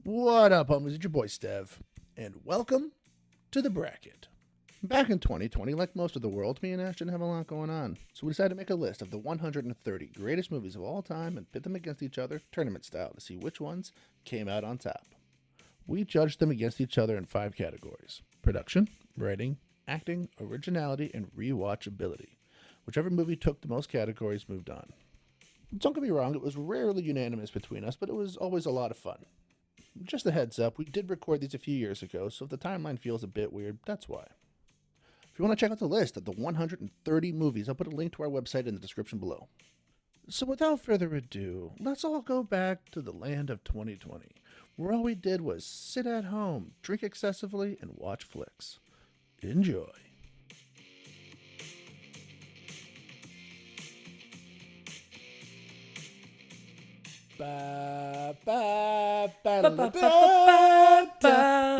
What up, homies? It's your boy Stev, and welcome to the bracket. Back in 2020, like most of the world, me and Ash didn't have a lot going on, so we decided to make a list of the 130 greatest movies of all time and pit them against each other, tournament style, to see which ones came out on top. We judged them against each other in 5 categories: production, writing, acting, originality, and rewatchability. Whichever movie took the most categories moved on. Don't get me wrong, it was rarely unanimous between us, but it was always a lot of fun. Just a heads up, we did record these a few years ago, so if the timeline feels a bit weird, that's why. If you want to check out the list of the 130 movies, I'll put a link to our website in the description below. So without further ado, let's all go back to the land of 2020, where all we did was sit at home, drink excessively, and watch flicks. Enjoy. Ba ba ba ba ba ba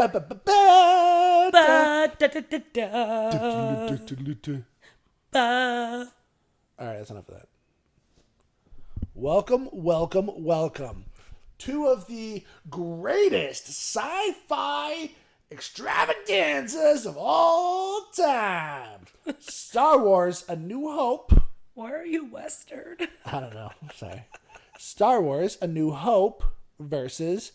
ba ba. All right, that's enough of that. Welcome. 2 of the greatest sci-fi extravaganzas of all time. Star Wars: A New Hope. Why are you Western? I don't know. Sorry. Star Wars: A New Hope versus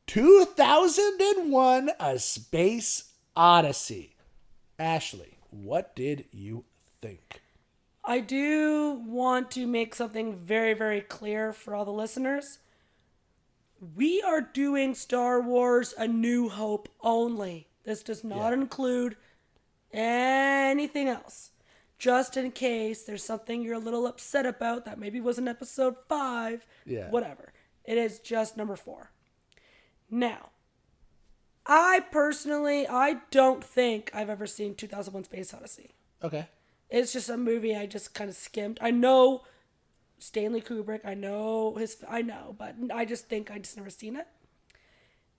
2001: A Space Odyssey. Ashley, what did you think? I do want to make something very, very clear for all the listeners. We are doing Star Wars: A New Hope only. This does not include anything else. Just in case there's something you're a little upset about that maybe was in episode 5. Yeah. Whatever. It is just number 4. Now, I don't think I've ever seen 2001: Space Odyssey. Okay. It's just a movie I just kind of skimmed. I know Stanley Kubrick. I know, but I just think I just never seen it.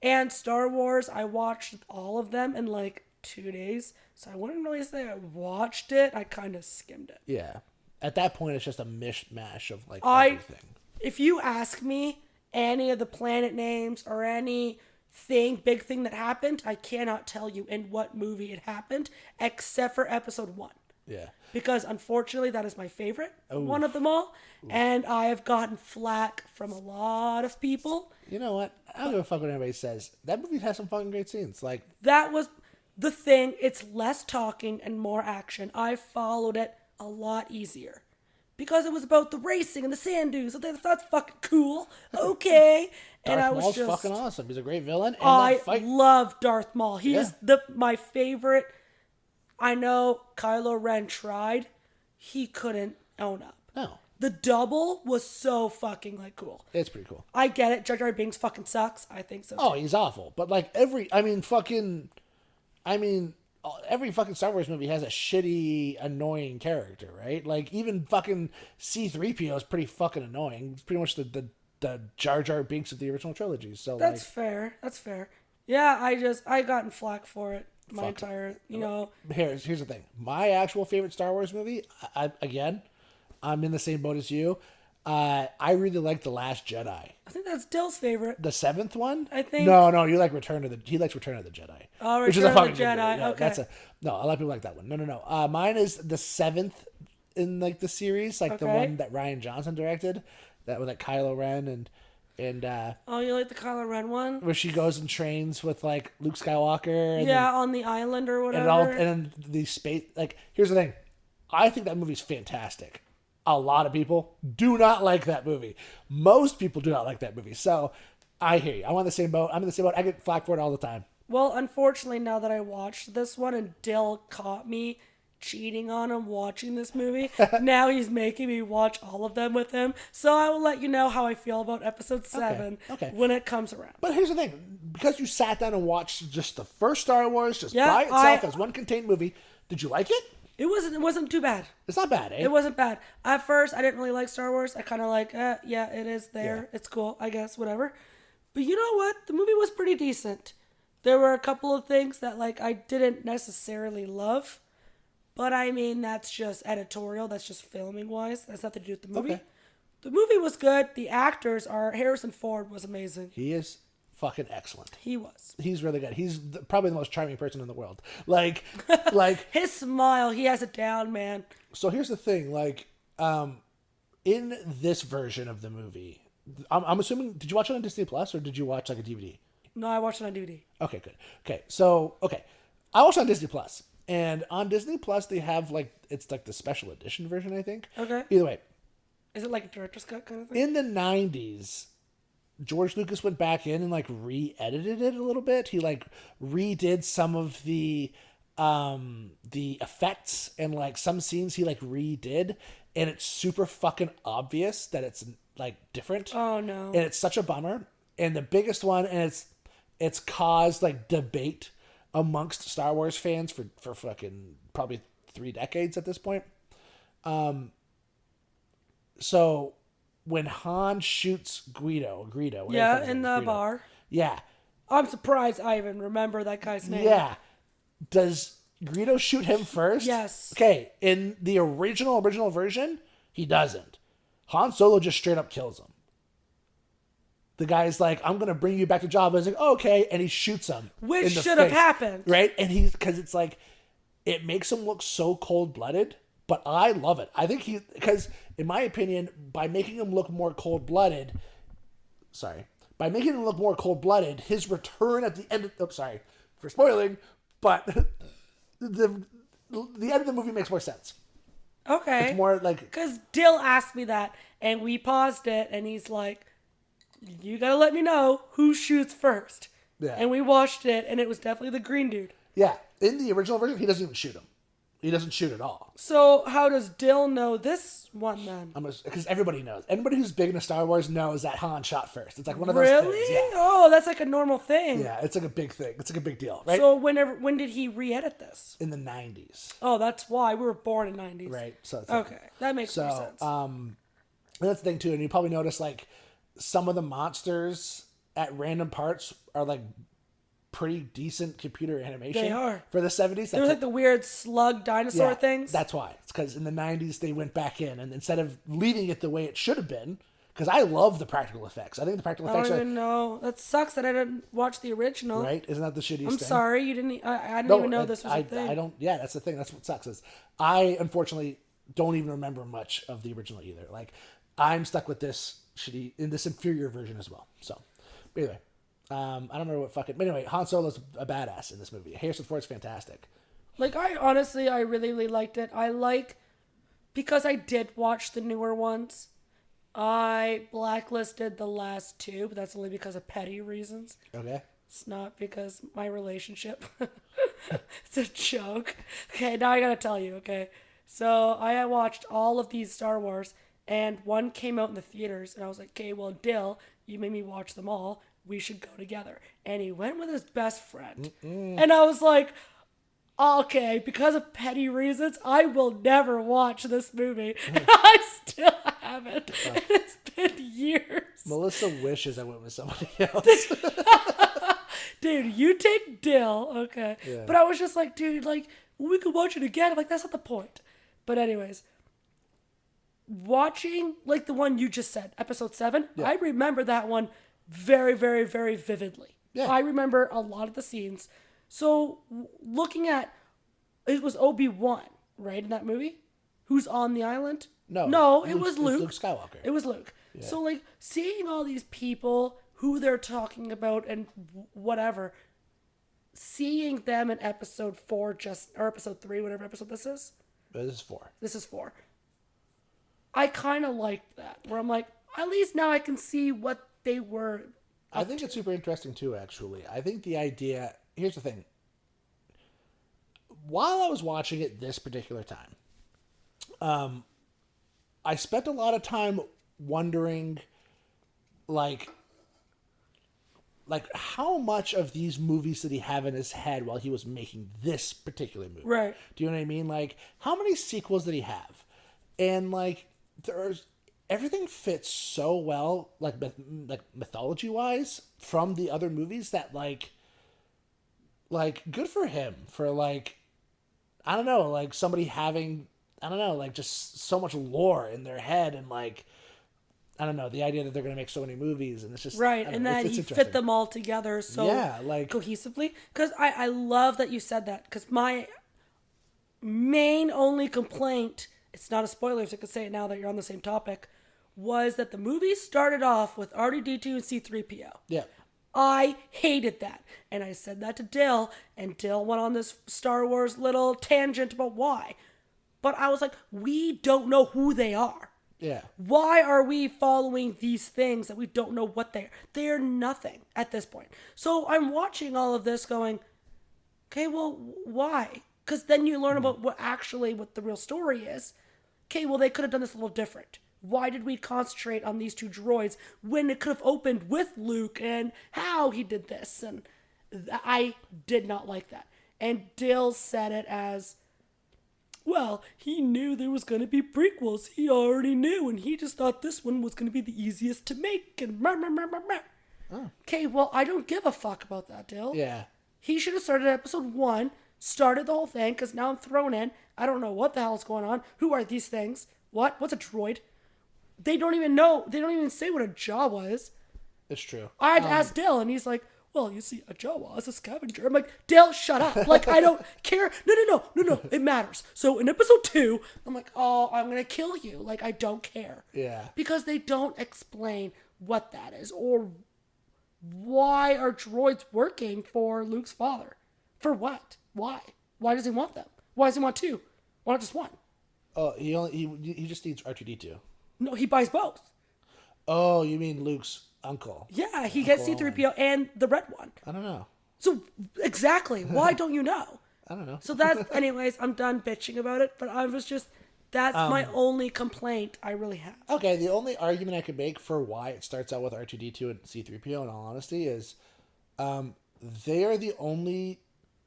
And Star Wars, I watched all of them in like 2 days. So I wouldn't really say I watched it. I kind of skimmed it. Yeah. At that point, it's just a mishmash of like everything. If you ask me any of the planet names or any big thing that happened, I cannot tell you in what movie it happened, except for episode 1. Yeah. Because unfortunately, that is my favorite one of them all. And I have gotten flack from a lot of people. You know what? I don't give a fuck what anybody says. That movie has some fucking great scenes. Like, that was the thing. It's less talking and more action. I followed it a lot easier. Because it was about the racing and the sand dunes. That's fucking cool. Okay. And Darth I was Maul's just fucking awesome. He's a great villain. And I love Darth Maul. He is my favorite. I know Kylo Ren tried. He couldn't own up. No. The double was so fucking like cool. It's pretty cool. I get it. Jar Jar Binks fucking sucks. I think so too. Oh, he's awful. But like every fucking Star Wars movie has a shitty, annoying character, right? Like even fucking C-3PO is pretty fucking annoying. It's pretty much the Jar Jar Binks of the original trilogy. So That's fair. Yeah, I gotten flack for it. My entire, Here's the thing. My actual favorite Star Wars movie, I'm in the same boat as you. I really like The Last Jedi. I think that's Dill's favorite. The 7th one? I think. No, you like he likes Return of the Jedi. Oh, which is a Return of fucking the Jedi. Yeah, okay. A lot of people like that one. No. Mine is the 7th in like the series, like the one that Rian Johnson directed, that with like Kylo Ren and oh, you like the Kylo Ren one? where she goes and trains with like Luke Skywalker. And on the island or whatever. And the space. Like, here's the thing. I think that movie's fantastic. A lot of people do not like that movie. Most people do not like that movie. So I hear you. I'm in the same boat. I get flack for it all the time. Well, unfortunately, now that I watched this one and Dill caught me cheating on him watching this movie, now he's making me watch all of them with him. So I will let you know how I feel about episode 7 when it comes around. But here's the thing. Because you sat down and watched just the first Star Wars by itself as one contained movie, did you like it? It wasn't too bad. It's not bad, eh? It wasn't bad. At first, I didn't really like Star Wars. I kind of like, it is there. Yeah. It's cool, I guess, whatever. But you know what? The movie was pretty decent. There were a couple of things that, like, I didn't necessarily love. But, I mean, that's just editorial. That's just filming-wise. That's nothing to do with the movie. Okay. The movie was good. The actors are... Harrison Ford was amazing. He is fucking excellent. He was. He's really good. He's probably the most charming person in the world. Like his smile, he has it down, man. So here's the thing, like, in this version of the movie, I'm assuming, did you watch it on Disney Plus or did you watch like a DVD? No, I watched it on DVD. Okay, good. Okay. I watched it on Disney Plus, and on Disney Plus they have like, it's like the special edition version, I think. Okay. Either way. Is it like a director's cut kind of thing? In the 90s, George Lucas went back in and like re-edited it a little bit. He like redid some of the effects and like some scenes he like redid, and it's super fucking obvious that it's like different. Oh no. And it's such a bummer. And the biggest one, and it's caused like debate amongst Star Wars fans for fucking probably 3 decades at this point. So when Han shoots Greedo, yeah, in the Greedo, bar. Yeah. I'm surprised I even remember that guy's name. Yeah. Does Greedo shoot him first? Yes. Okay, in the original version, he doesn't. Han Solo just straight up kills him. The guy's like, I'm going to bring you back to Jabba. He's like, oh, okay. And he shoots him. Which should have happened. Right? And because it's like, it makes him look so cold-blooded, but I love it. I think because in my opinion, by making him look more cold-blooded, his return at the end sorry for spoiling, but the end of the movie makes more sense. Okay. It's more like... Because Dill asked me that, and we paused it, and he's like, you gotta let me know who shoots first. Yeah. And we watched it, and it was definitely the green dude. Yeah. In the original version, he doesn't even shoot him. He doesn't shoot at all. So how does Dill know this one then? Because everybody knows. Anybody who's big into Star Wars knows that Han shot first. It's like one of those things. Really? Yeah. Oh, that's like a normal thing. Yeah, it's like a big thing. It's like a big deal, right? So when did he re-edit this? In the 90s. Oh, that's why. We were born in 90s. Right. So it's okay. That makes more sense. And that's the thing too. And you probably notice like some of the monsters at random parts are like pretty decent computer animation. They are. For the 70s. There was like the weird slug dinosaur things. That's why. It's because in the 90s they went back in, and instead of leaving it the way it should have been, because I love the practical effects. I think the practical effects I don't even know. That sucks that I didn't watch the original. Right? Isn't that the shittiest thing? I'm sorry. You didn't. I didn't even know this was a thing. I don't. Yeah, that's the thing. That's what sucks. Is I unfortunately don't even remember much of the original either. Like I'm stuck with this this inferior version as well. So, but anyway. I don't remember what fucking... But anyway, Han Solo's a badass in this movie. Harrison Ford's fantastic. Like, I really, really liked it. Because I did watch the newer ones, I blacklisted the last 2, but that's only because of petty reasons. Okay. It's not because my relationship. It's a joke. Okay, now I gotta tell you, okay? So, I watched all of these Star Wars, and one came out in the theaters, and I was like, okay, well, Dill, you made me watch them all. We should go together. And he went with his best friend. And I was like, okay, because of petty reasons, I will never watch this movie. And I still haven't. And it's been years. Melissa wishes I went with somebody else. Dude, you take Dill. Okay. Yeah. But I was just like, dude, like, we could watch it again. I'm like, that's not the point. But anyways, watching, like the one you just said, episode 7, yeah. I remember that one very, very, very vividly. Yeah. I remember a lot of the scenes. So looking at, it was Obi-Wan, right, in that movie? Who's on the island? No, it was Luke. Luke Skywalker. It was Luke. Yeah. So like seeing all these people, who they're talking about and whatever, seeing them in episode 4 or episode 3, whatever episode this is. This is 4. This is 4. I kind of liked that, where I'm like, at least now I can see what they were. I think it's super interesting too, actually. I think the idea... Here's the thing. While I was watching it this particular time, I spent a lot of time wondering, like how much of these movies did he have in his head while he was making this particular movie? Right. Do you know what I mean? Like, how many sequels did he have? And, like, everything fits so well, like mythology-wise, from the other movies that, like, good for him for, like, I don't know, like, somebody having, I don't know, like, just so much lore in their head and, like, I don't know, the idea that they're going to make so many movies, and it's just Right, I don't and know, that it's you interesting. fit them all together so Yeah, like- cohesively. Because I love that you said that. Because my main only complaint, it's not a spoiler, so I can say it now that you're on the same topic, was that the movie started off with R2-D2 and C-3PO. Yeah. I hated that. And I said that to Dill, and Dill went on this Star Wars little tangent about why. But I was like, we don't know who they are. Yeah. Why are we following these things that we don't know what they are? They're nothing at this point. So I'm watching all of this going, okay, well, why? Because then you learn about what the real story is. Okay, well, they could have done this a little different. Why did we concentrate on these two droids when it could have opened with Luke and how he did this? And I did not like that. And Dill said it as, well, he knew there was going to be prequels. He already knew, and he just thought this one was going to be the easiest to make. And Okay, well, I don't give a fuck about that, Dill. Yeah. He should have started at episode 1, started the whole thing, because now I'm thrown in. I don't know what the hell is going on. Who are these things? What? What's a droid? They don't even know. They don't even say what a Jawa is. It's true. I had to ask Dill, and he's like, well, you see, a Jawa is a scavenger. I'm like, Dill, shut up. Like, I don't care. No. It matters. So in episode 2, I'm like, oh, I'm going to kill you. Like, I don't care. Yeah. Because they don't explain what that is or why are droids working for Luke's father. For what? Why? Why does he want them? Why does he want 2? Why not just 1? Oh, he just needs R2-D2. No, he buys both. Oh, you mean Luke's uncle? Yeah, he gets C-3PO and the red one. I don't know. So, exactly. Why don't you know? I don't know. So that's, anyways, I'm done bitching about it, but I was just, that's my only complaint I really have. Okay, the only argument I could make for why it starts out with R2-D2 and C-3PO, in all honesty, is they are the only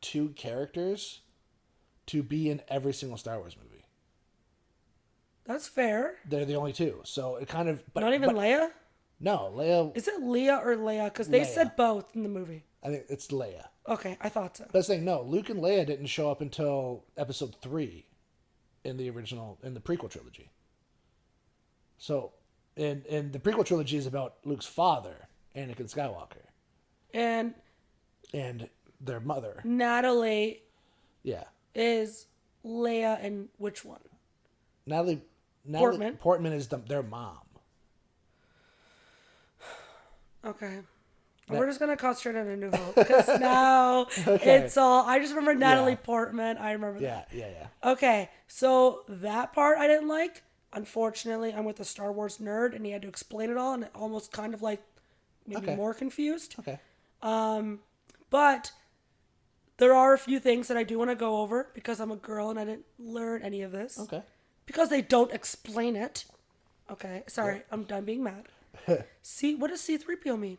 2 characters to be in every single Star Wars movie. That's fair. They're the only 2, so it kind of... Not even Leia? No, Leia... Is it Leia or Leia? Because they Leia. said both in the movie. I think it's Leia. Okay, I thought so. But I was saying, no, Luke and Leia didn't show up until episode 3 in the prequel trilogy. So, and the prequel trilogy is about Luke's father, Anakin Skywalker. And their mother. Natalie Yeah. is Leia and which one? Natalie Portman is their mom. Okay. We're just going to concentrate on A New Hope. Because now it's all... I just remember Natalie Portman. I remember that. Yeah. Okay. So that part I didn't like. Unfortunately, I'm with a Star Wars nerd, and he had to explain it all, and it almost kind of like made me more confused. Okay. But there are a few things that I do want to go over because I'm a girl and I didn't learn any of this. Okay. Because they don't explain it. Okay. Sorry. I'm done being mad. What does C-3PO mean?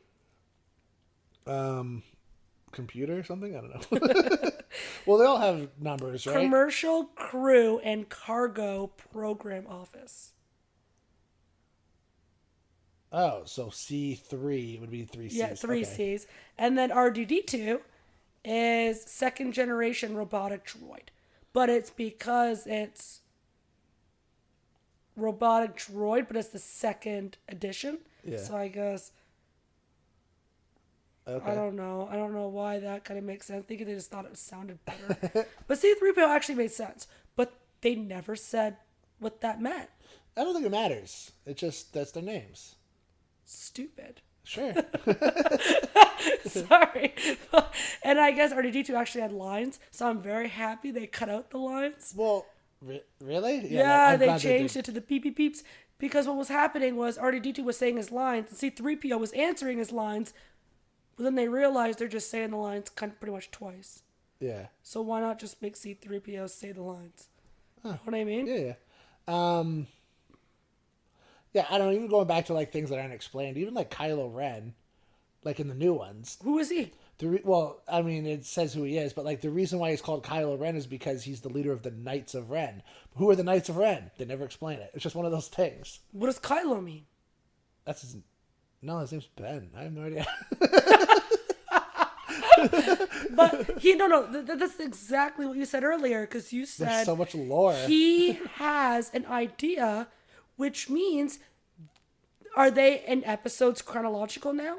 Computer or something? I don't know. Well, they all have numbers, right? Commercial Crew and Cargo Program Office. Oh, so C3 would be 3 C's. Yeah, 3 okay. C's. And then R2-D2 is second generation robotic droid. But it's because it's robotic droid, but it's the second edition. Yeah. So I guess... Okay. I don't know why that kind of makes sense. I think they just thought it sounded better. But C-3PO actually made sense. But they never said what that meant. I don't think it matters. It just, that's their names. Stupid. Sure. Sorry. And I guess R2-D2 actually had lines, so I'm very happy they cut out the lines. Well, really? Yeah, I'm they glad changed did. it to the beep beep beeps because what was happening was R2-D2 was saying his lines and C-3PO was answering his lines, but then they realized they're just saying the lines kind of pretty much twice. Yeah. So why not just make C-3PO say the lines? You know what I mean? Yeah. Yeah, I don't know, even going back to like things that aren't explained, even like Kylo Ren, like in the new ones. Who is he? Well, I mean, it says who he is, but like the reason why he's called Kylo Ren is because he's the leader of the Knights of Ren. Who are the Knights of Ren? They never explain it. It's just one of those things. What does Kylo mean? That's his... No, his name's Ben. I have no idea. But that's exactly what you said earlier, because you said There's so much lore. He has an idea, which means Are they in episodes chronological now?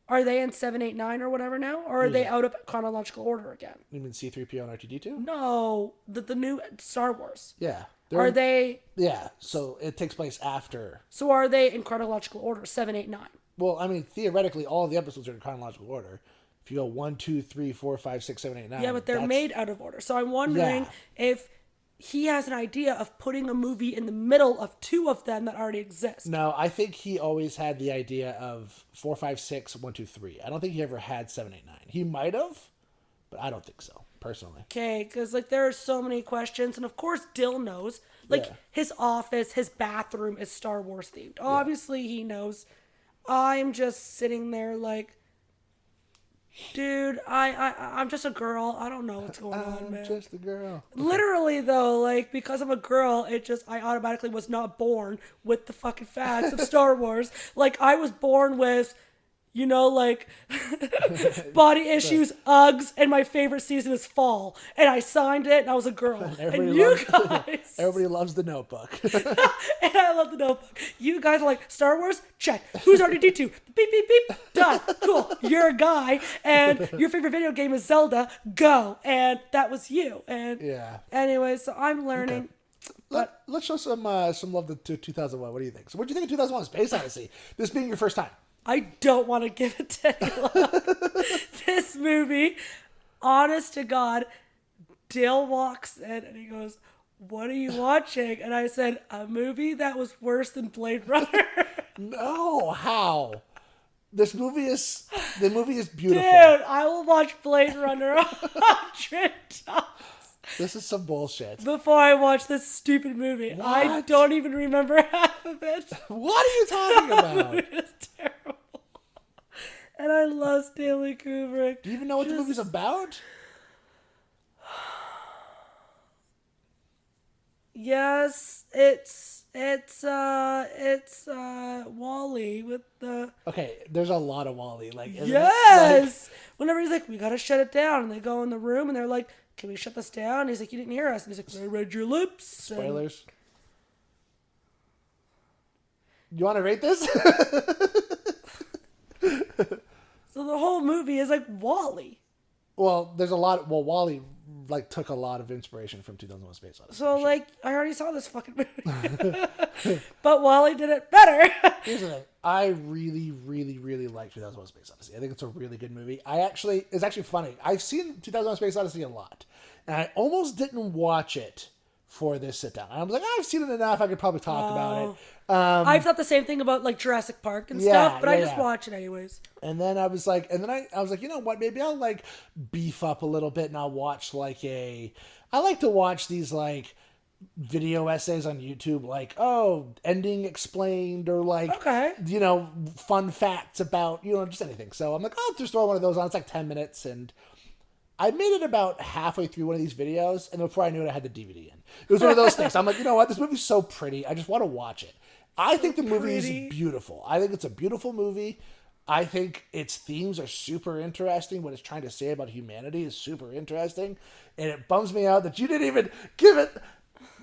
Are they in 7, 8, 9 or whatever now? Or are they out of chronological order again? You mean C-3PO and R2-D2? No, the new Star Wars. Yeah. Are they... Yeah, so it takes place after. So are they in chronological order, 7, 8, 9? Well, I mean, theoretically, all of the episodes are in chronological order. If you go 1, 2, 3, 4, 5, 6, 7, 8, 9. Yeah, but they're made out of order. So I'm wondering if he has an idea of putting a movie in the middle of two of them that already exist. No, I think he always had the idea of 4, 5, 6, 1, 2, 3. I don't think he ever had 7, 8, 9. He might have, but I don't think so, personally. Okay, because like there are so many questions, and of course Dill knows. Like his office, his bathroom is Star Wars themed. Obviously he knows. I'm just sitting there like, dude, I'm just a girl. I don't know what's going on, man. I'm just a girl. Literally though, like because I'm a girl, I automatically was not born with the fucking facts of Star Wars. Like I was born with, you know, like body issues, Uggs, and my favorite season is fall. And I signed it, and I was a girl. And you guys, everybody loves The Notebook. and I love The Notebook. You guys are like Star Wars, check. Who's R2-D2? Beep beep beep. Done. Cool. You're a guy, and your favorite video game is Zelda. Go. And that was you. And anyway, so I'm learning. Okay. Let's show some love to 2001. What do you think? So, what do you think of 2001: Space Odyssey? This being your first time. I don't want to give it to any love. This movie, honest to God, Dale walks in and he goes, "What are you watching?" And I said, "A movie that was worse than Blade Runner." No, how? The movie is beautiful. Dude, I will watch Blade Runner 100 times. This is some bullshit. Before I watch this stupid movie. What? I don't even remember half of it. What are you talking about? It's terrible. And I love Stanley Kubrick. Do you even know what the movie's about? Yes, it's Wall-E with the... Okay, there's a lot of Wall-E. Like, yes! Whenever he's like, we gotta shut it down. And they go in the room and they're like, can we shut this down? And he's like, you didn't hear us. And he's like, I read your lips. Spoilers. You want to rate this? So the whole movie is like Wall-E. Well, there's a lot. Well, Wall-E like took a lot of inspiration from 2001: Space Odyssey. So like, I already saw this fucking movie, but Wall-E did it better. Here's the thing: I really, really, really like 2001: Space Odyssey. I think it's a really good movie. It's actually funny. I've seen 2001: Space Odyssey a lot, and I almost didn't watch it for this sit down. I was like, I've seen it enough. I could probably talk about it. I've thought the same thing about like Jurassic Park and stuff, but I just watch it anyways. And then I was like, you know what? Maybe I'll like beef up a little bit and I'll watch I like to watch these like video essays on YouTube, like, ending explained, or like, you know, fun facts about, you know, just anything. So I'm like, I'll just throw one of those on. It's like 10 minutes. And I made it about halfway through one of these videos. And before I knew it, I had the DVD in. It was one of those things. I'm like, you know what? This movie's so pretty. I just want to watch it. I think the movie is beautiful. I think it's a beautiful movie. I think its themes are super interesting. What it's trying to say about humanity is super interesting. And it bums me out that you didn't even give it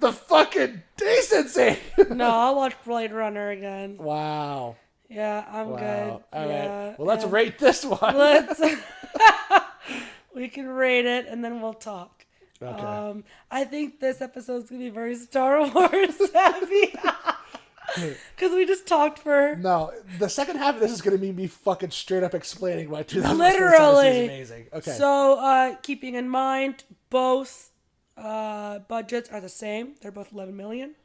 the fucking decency. No, I'll watch Blade Runner again. Wow. Yeah, I'm good. All right. Well, let's rate this one. We can rate it and then we'll talk. Okay. I think this episode's going to be very Star Wars heavy. Because we just talked for... No, the second half of this is going to be me fucking straight up explaining why 2000 Literally. is amazing. Okay. So, keeping in mind, both budgets are the same. They're both $11 million.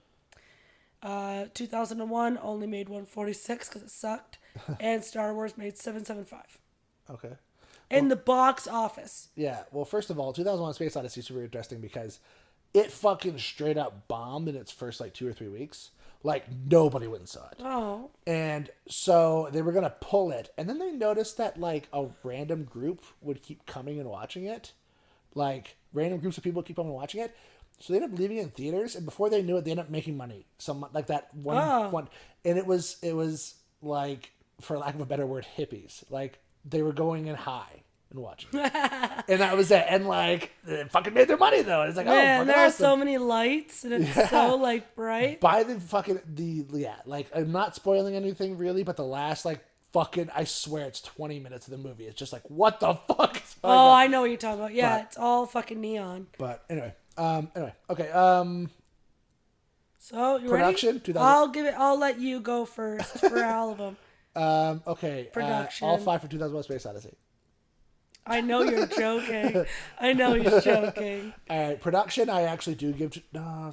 2001 only made 146 because it sucked. And Star Wars made 775. Okay. In the box office. Yeah. Well, first of all, 2001 Space Odyssey is super interesting because it fucking straight up bombed in its first like 2 or 3 weeks. Like, nobody went and saw it. Oh. And so they were going to pull it. And then they noticed that, like, a random group would keep coming and watching it. Like, random groups of people keep coming and watching it. So they ended up leaving it in theaters. And before they knew it, they ended up making money. Some, like, that one. And it was, like, for lack of a better word, hippies. Like, they were going in high. and watching it. And that was it. And like, it fucking made their money though. And it's like, Man, fucking there are awesome. so many lights and it's so like bright. By the fucking, like, I'm not spoiling anything really, but the last like fucking, I swear it's 20 minutes of the movie. It's just like, what the fuck is going Oh, on? I know what you're talking about. Yeah, But- it's all fucking neon. But anyway, okay. So you Production, ready? 2000 I'll let you go first for all of them. Okay. Production. All 5 for 2001: Space Odyssey. I know you're joking. I know he's joking. All right, production. I actually do give. No,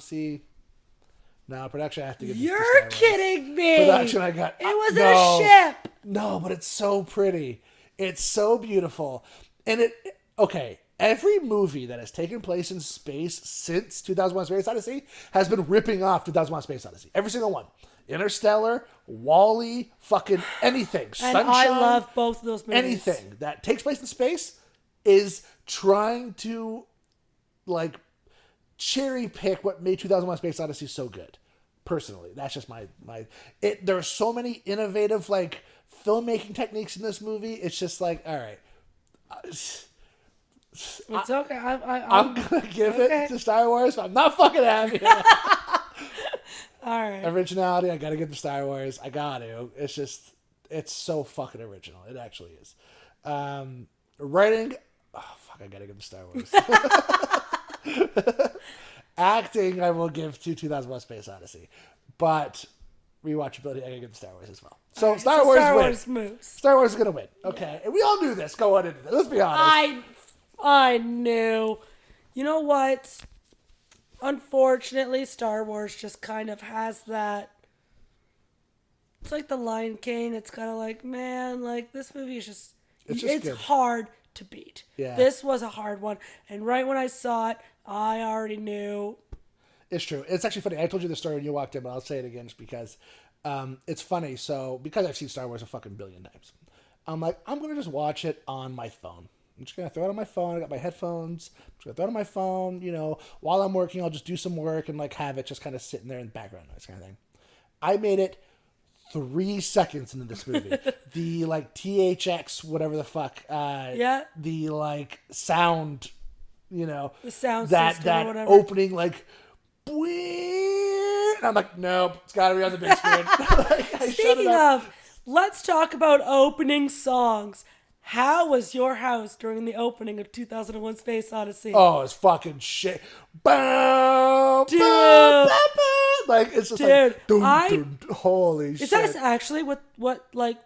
production. I have to give. You're this to Star Wars. kidding me. Production. I got. It was no, in a ship. No, but it's so pretty. It's so beautiful, and it. Okay, every movie that has taken place in space since 2001: Space Odyssey has been ripping off 2001: Space Odyssey. Every single one. Interstellar, Wall-E, fucking anything. And Sunshine, I love both of those movies. anything that takes place in space is trying to like cherry pick what made 2001: Space Odyssey so good. Personally, that's just my. There are so many innovative like filmmaking techniques in this movie. It's just like, all right, It's okay. I'm gonna give okay. it to Star Wars. But I'm not fucking happy. All right. Originality, I gotta give to Star Wars. I got to. It's just, it's so fucking original. It actually is. Writing, oh fuck, I gotta give to Star Wars. Acting, I will give to 2001: Space Odyssey, but rewatchability, I gotta give to Star Wars as well. So Right, Star Wars Star wins. Wars moves. Star Wars is gonna win. Okay, and we all knew this going into this. Let's be honest. I knew. You know what? Unfortunately, Star Wars just kind of has that. It's like The Lion King. It's kind of like, man, like this movie is just. It's It's good. hard to beat. Yeah. This was a hard one, and right when I saw it, I already knew. It's true. It's actually funny. I told you the story when you walked in, but I'll say it again just because it's funny. So, because I've seen Star Wars a fucking billion times, I'm like, I'm going to just watch it on my phone. I'm just going to throw it on my phone. I got my headphones. I'm just going to throw it on my phone. You know, while I'm working, I'll just do some work and like have it just kind of sitting there in the background noise kind of thing. I made it 3 seconds into this movie. The like THX, whatever the fuck. Yeah. The like sound, you know. The sound that system or that whatever. opening like. And I'm like, nope, it's got to be on the big screen. Like, I shut it Speaking up. of, let's talk about opening songs. How was your house during the opening of 2001: Space Odyssey? Oh, it's fucking shit. Bow, Dude. bow, bow, bow. Like, it's just Dude, like, dun, holy shit. Is that actually what like?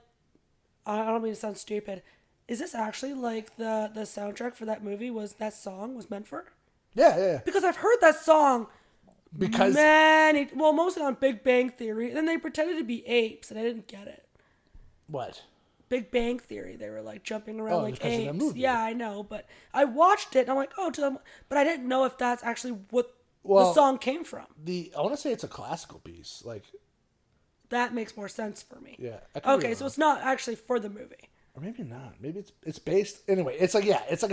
I don't mean to sound stupid. Is this actually like the soundtrack for that movie? Was that song was meant for? Yeah. Because I've heard that song Because mostly on Big Bang Theory. And then they pretended to be apes, and I didn't get it. what? Big Bang Theory, they were like jumping around like because of the apes. movie. Yeah, I know, but I watched it and I'm like, but I didn't know if that's actually what the Well, song came from. I want to say it's a classical piece. Like, That makes more sense for me. yeah. I could be Okay, wrong. so it's not actually for the movie. Or maybe not. Maybe it's based anyway. It's like it's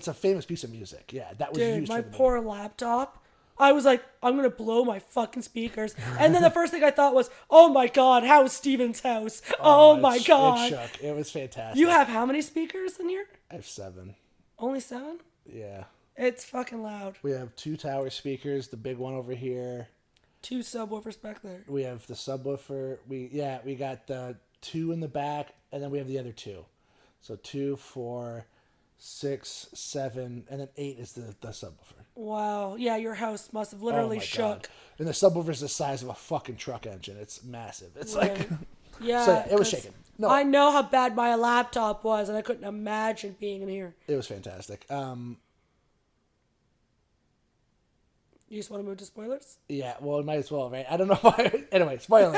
a famous piece of music. Yeah, that was Dude, used. my for the poor laptop. I was like, I'm gonna blow my fucking speakers. And then the first thing I thought was, oh my god, how is Steven's house? Oh my It god. shook. It was fantastic. You have how many speakers in here? I have 7. Only 7? Yeah. It's fucking loud. We have 2 tower speakers, the big one over here. 2 subwoofers back there. We have the subwoofer. We got the 2 in the back, and then we have the other 2. So 2, 4, 6, 7, and then 8 is the subwoofer. Wow. Yeah, your house must have literally my shook. God. And the subwoofer's the size of a fucking truck engine. It's massive. It's like Right. Yeah. So, it was 'cause shaking. No. I know how bad my laptop was, and I couldn't imagine being in here. it was fantastic. You just want to move to spoilers? Yeah, well, it might as well, right? I don't know why. Anyway, spoilers.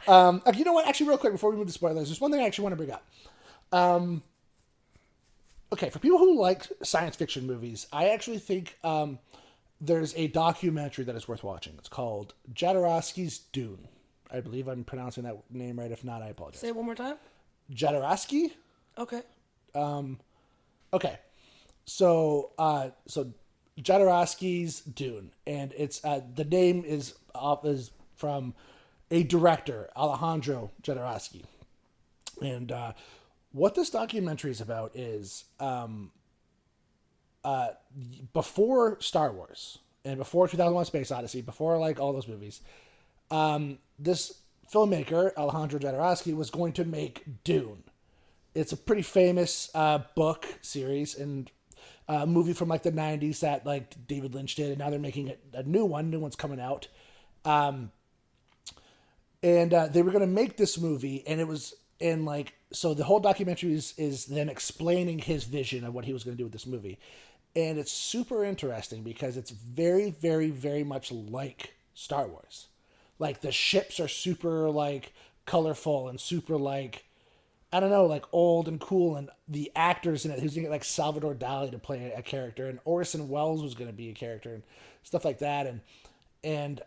You know what? Actually, real quick, before we move to spoilers, there's one thing I actually want to bring up. Okay, for people who like science fiction movies, I actually think there's a documentary that is worth watching. It's called Jodorowsky's Dune. I believe I'm pronouncing that name right. If not, I apologize. Say it one more time. Jodorowsky? Okay. Okay. So Jodorowsky's Dune, and it's the name is from a director, Alejandro Jodorowsky, and What this documentary is about is before Star Wars and before 2001: Space Odyssey, before like all those movies, this filmmaker Alejandro Jodorowsky was going to make Dune. It's a pretty famous book series and movie from like the 90s that like David Lynch did, and now they're making a new one. New one's coming out, and they were going to make this movie, and it was in like, so the whole documentary is them explaining his vision of what he was going to do with this movie. And it's super interesting because it's very, very, very much like Star Wars. Like the ships are super like colorful and super like, I don't know, like old and cool. And the actors in it, who's going to get like Salvador Dali to play a character, and Orson Welles was going to be a character and stuff like that. And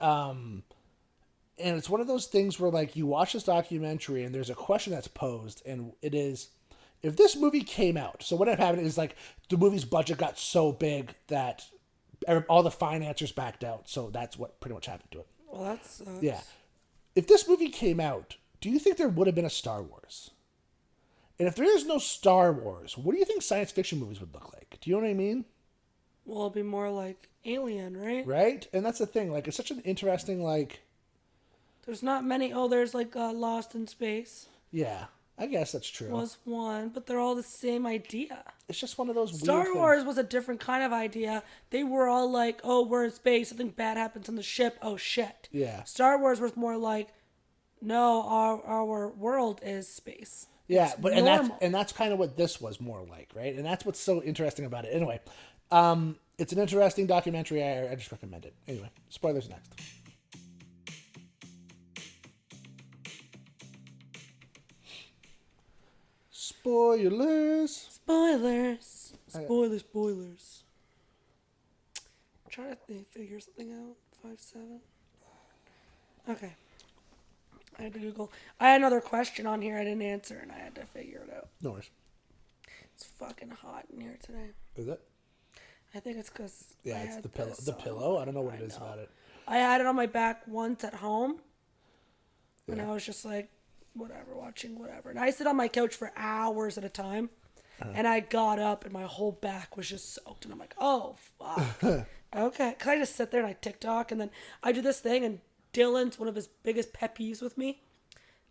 it's one of those things where like you watch this documentary and there's a question that's posed, and it is, if this movie came out, so what had happened is like the movie's budget got so big that all the financiers backed out. So that's what pretty much happened to it. Well, that sucks. Yeah. If this movie came out, do you think there would have been a Star Wars? And if there is no Star Wars, what do you think science fiction movies would look like? Do you know what I mean? Well, it'd be more like Alien, right? Right? And that's the thing. Like, it's such an interesting, like... There's not many. Oh, there's like Lost in Space. Yeah. I guess that's true. Was one, but they're all the same idea. It's just one of those Star weird Wars things. was a different kind of idea. They were all like, oh, we're in space, something bad happens on the ship, oh shit. Yeah. Star Wars was more like, no, our world is space. Yeah, It's but normal. and that's kind of what this was more like, right? And that's what's so interesting about it. Anyway, it's an interesting documentary. I just recommend it. Anyway, spoilers next. Spoilers. Spoilers. Spoilers. I'm trying to figure something out. 5-7. Okay. I had to Google. I had another question on here I didn't answer, and I had to figure it out. No worries. It's fucking hot in here today. Is it? I think it's because Yeah, it's the pillow. The pillow? I don't know what it is about it. I had it on my back once at home, and I was just like, whatever, watching whatever. And I sit on my couch for hours at a time, and I got up, and my whole back was just soaked. And I'm like, oh, fuck. Okay. Because I just sit there, and I TikTok, and then I do this thing, and Dylan's one of his biggest pet peeves with me.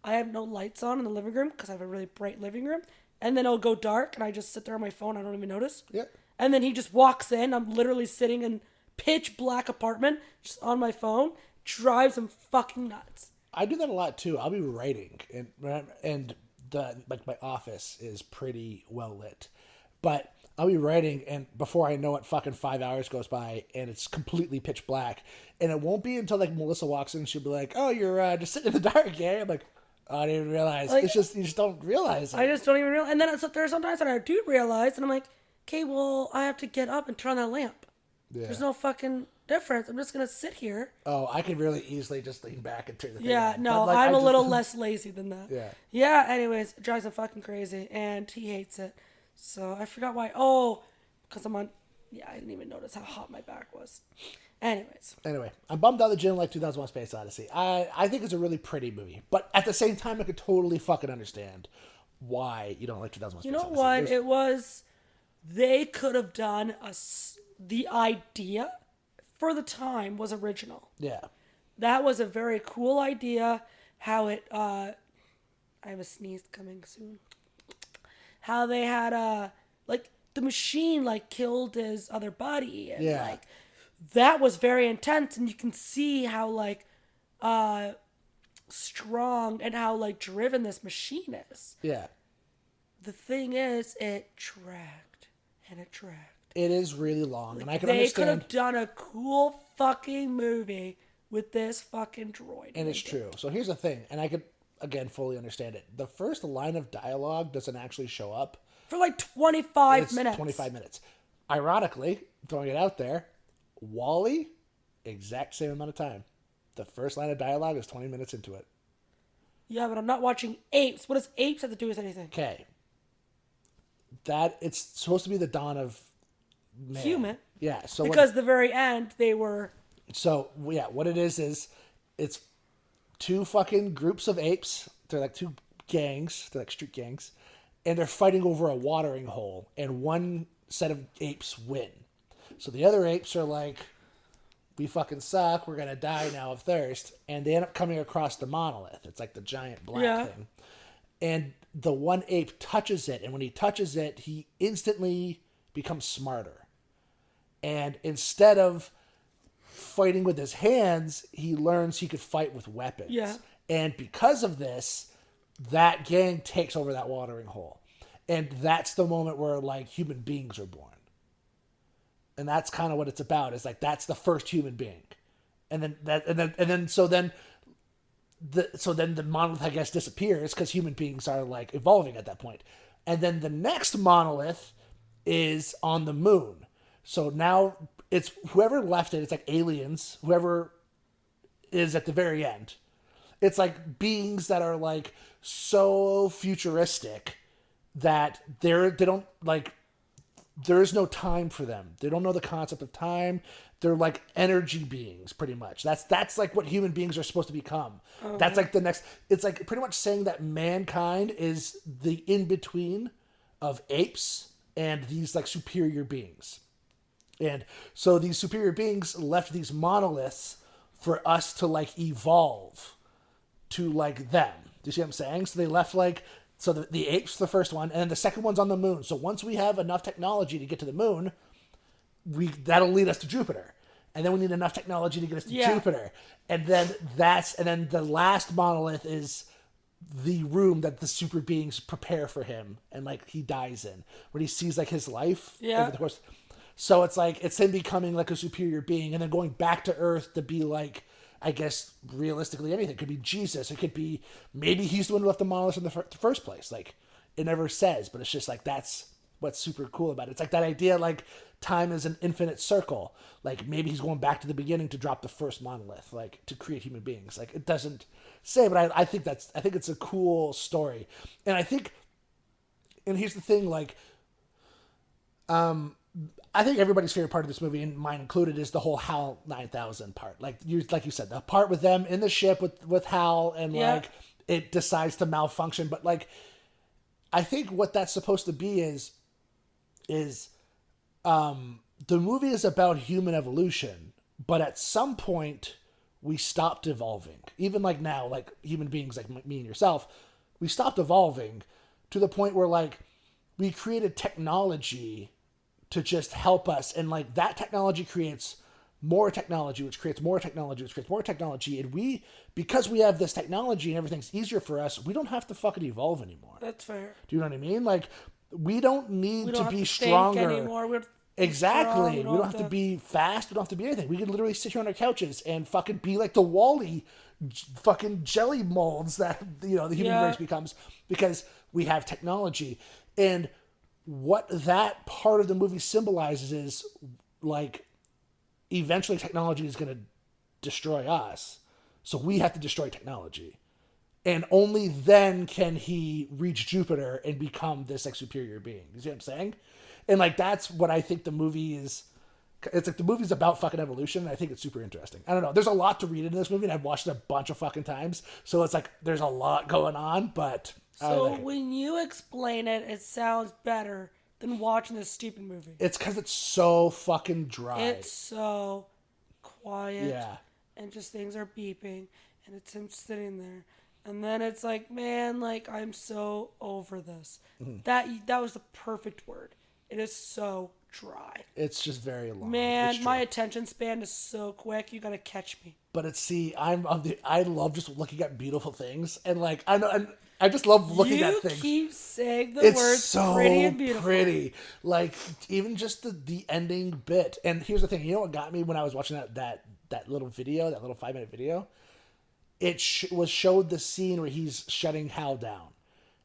I have no lights on in the living room because I have a really bright living room. And then it'll go dark, and I just sit there on my phone. I don't even notice. Yeah. And then he just walks in. I'm literally sitting in pitch black apartment, just on my phone. Drives him fucking nuts. I do that a lot too. I'll be writing, and like my office is pretty well lit, but I'll be writing, and before I know it, fucking 5 hours goes by, and it's completely pitch black, and it won't be until like Melissa walks in, she'll be like, "Oh, you're just sitting in the dark, yeah?" I'm like, "Oh, I didn't even realize." Like, it's just you just don't realize it. I just don't even realize. And then there's sometimes that I do realize, and I'm like, okay, well, I have to get up and turn on that lamp. Yeah. There's no fucking difference. I'm just gonna sit here. Oh, I could really easily just lean back and turn the thing Yeah, on. no, But, like, I'm I a just- little less lazy than that. Yeah. Yeah, anyways, it drives him fucking crazy, and he hates it. So I forgot why. Oh, because I'm on. Yeah, I didn't even notice how hot my back was. Anyways. Anyway, I'm bummed out that you didn't like 2001: Space Odyssey. I think it's a really pretty movie, but at the same time, I could totally fucking understand why you don't like 2001: You Space know Odyssey. what? There's- It was. They could have done the idea for the time was original. Yeah. That was a very cool idea. How it, I have a sneeze coming soon. How they had, like, the machine, like, killed his other buddy. And, Yeah. like, that was very intense. And you can see how, like, strong and how, like, driven this machine is. Yeah. The thing is, it dragged. And it dragged. It is really long, and I can They could understand. have done a cool fucking movie with this fucking droid. And it's They did. true. So here's the thing, and I could, again, fully understand it. The first line of dialogue doesn't actually show up. For like 25 It's minutes. 25 minutes. Ironically, throwing it out there, Wall-E, exact same amount of time. The first line of dialogue is 20 minutes into it. Yeah, but I'm not watching Apes. What does Apes have to do with anything? Okay. That, it's supposed to be the dawn of man. Human. Yeah. So Because the very end, they were... what it is it's two fucking groups of apes. They're like two gangs. They're like street gangs. and they're fighting over a watering hole, and one set of apes win. So the other apes are like, we fucking suck, we're gonna die now of thirst, and they end up coming across the monolith. It's like the giant black thing. And the one ape touches it, and when he touches it, he instantly becomes smarter. And instead of fighting with his hands, he learns he could fight with weapons. Yeah. And because of this, that gang takes over that watering hole. And that's the moment where, like, human beings are born. And that's kind of what it's about. It's like, that's the first human being. And then the monolith, I guess, disappears because human beings are, like, evolving at that point. And then the next monolith is on the moon. So now it's whoever left it, it's like aliens, whoever is at the very end. It's like beings that are, like, so futuristic that they don't, like, there is no time for them. They don't know the concept of time. They're like energy beings, pretty much. That's like what human beings are supposed to become. Okay. That's like the next. It's like pretty much saying that mankind is the in between of apes and these, like, superior beings. And so these superior beings left these monoliths for us to, like, evolve to, like, them. Do you see what I'm saying? So they left, like, so the apes, the first one, and then the second one's on the moon. So once we have enough technology to get to the moon, that'll lead us to Jupiter. And then we need enough technology to get us to Jupiter. And then the last monolith is the room that the super beings prepare for him, and, like, he dies in, when he sees, like, his life over the course. So it's like, it's him becoming, like, a superior being, and then going back to Earth to be, like, I guess, realistically anything. It could be Jesus. It could be, maybe he's the one who left the monolith in the first place. Like, it never says, but it's just, like, that's what's super cool about it. It's like that idea, like, time is an infinite circle. Like, maybe he's going back to the beginning to drop the first monolith, like, to create human beings. Like, it doesn't say, but I think it's a cool story. And I think, and here's the thing, like, I think everybody's favorite part of this movie, and mine included, is the whole HAL 9000 part. Like you said, the part with them in the ship with HAL, and like, it decides to malfunction. But, like, I think what that's supposed to be is the movie is about human evolution, but at some point we stopped evolving. Even, like, now, like, human beings like me and yourself, we stopped evolving to the point where, like, we created technology to just help us, and, like, that technology creates more technology, which creates more technology, which creates more technology, and because we have this technology and everything's easier for us, we don't have to fucking evolve anymore. That's fair. Do you know what I mean? Like, we don't need to be stronger anymore. Exactly. We don't have to be fast. We don't have to be anything. We can literally sit here on our couches and fucking be like the Wall-E fucking jelly molds that, you know, the human race becomes, because we have technology. And what that part of the movie symbolizes is, like, eventually technology is going to destroy us. So we have to destroy technology. And only then can he reach Jupiter and become this, like, superior being. You see what I'm saying? And, like, that's what I think the movie is. It's like the movie's about fucking evolution, and I think it's super interesting. I don't know. There's a lot to read in this movie, and I've watched it a bunch of fucking times. So it's like there's a lot going on, but... So when you explain it, it sounds better than watching this stupid movie. It's because it's so fucking dry. It's so quiet. Yeah. And just things are beeping, and it's him sitting there. And then it's like, man, like, I'm so over this. Mm-hmm. That was the perfect word. It is so dry. It's just very long. Man, my attention span is so quick. You gotta catch me. But I love just looking at beautiful things, and, like, I just love looking at things. You keep saying the words so pretty and beautiful. Pretty. Like, even just the ending bit. And here's the thing. You know what got me when I was watching that little video, that little 5-minute video? It showed the scene where he's shutting Hal down.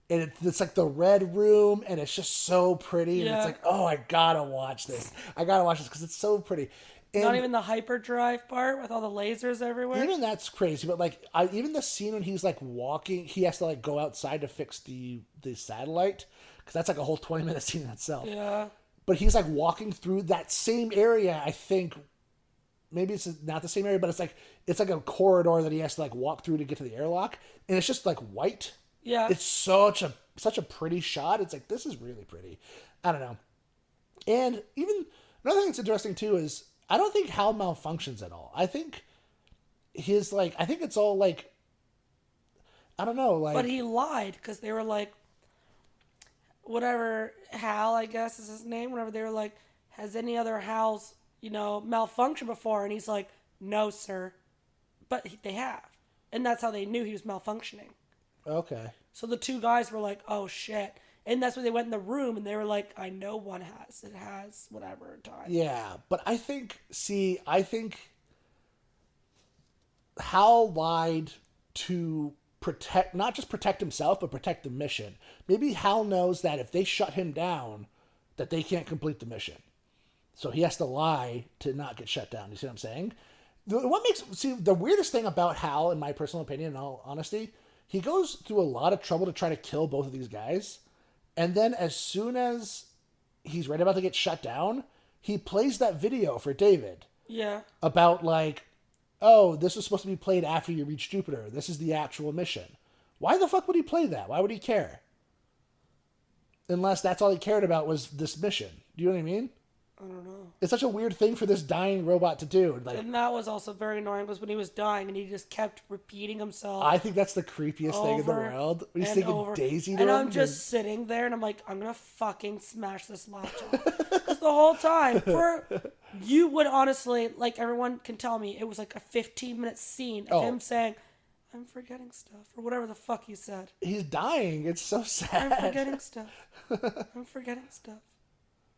And it's like the red room, and it's just so pretty. And it's like, oh, I gotta watch this. Because it's so pretty. And not even the hyperdrive part with all the lasers everywhere. Even that's crazy, but, like, even the scene when he's, like, walking, he has to, like, go outside to fix the satellite, because that's, like, a whole 20-minute scene in itself. Yeah. But he's, like, walking through that same area. I think maybe it's not the same area, but it's like a corridor that he has to, like, walk through to get to the airlock, and it's just, like, white. Yeah. It's such a such a pretty shot. It's like, this is really pretty. I don't know. And even another thing that's interesting too is I don't think Hal malfunctions at all. I think I think it's all like, I don't know, like. But he lied because they were like, whatever, Hal, I guess is his name. Whenever they were like, has any other Hal's, malfunctioned before? And he's like, no, sir. But they have. And that's how they knew he was malfunctioning. Okay. So the two guys were like, oh shit. And that's when they went in the room and they were like, I know one has. It has whatever time. Yeah, but I think Hal lied to not just protect himself, but protect the mission. Maybe Hal knows that if they shut him down, that they can't complete the mission. So he has to lie to not get shut down. You see what I'm saying? The weirdest thing about Hal, in my personal opinion, in all honesty, he goes through a lot of trouble to try to kill both of these guys. And then as soon as he's right about to get shut down, he plays that video for David. Yeah. About like, oh, this was supposed to be played after you reach Jupiter. This is the actual mission. Why the fuck would he play that? Why would he care? Unless that's all he cared about was this mission. Do you know what I mean? I don't know. It's such a weird thing for this dying robot to do. Like, and that was also very annoying was when he was dying and he just kept repeating himself. I think that's the creepiest thing in the world. He's thinking Daisy to and him. I'm just sitting there and I'm like, I'm going to fucking smash this laptop. Because the whole time, you would honestly, like everyone can tell me, it was like a 15-minute scene of him saying, I'm forgetting stuff, or whatever the fuck he said. He's dying. It's so sad. I'm forgetting stuff. I'm forgetting stuff.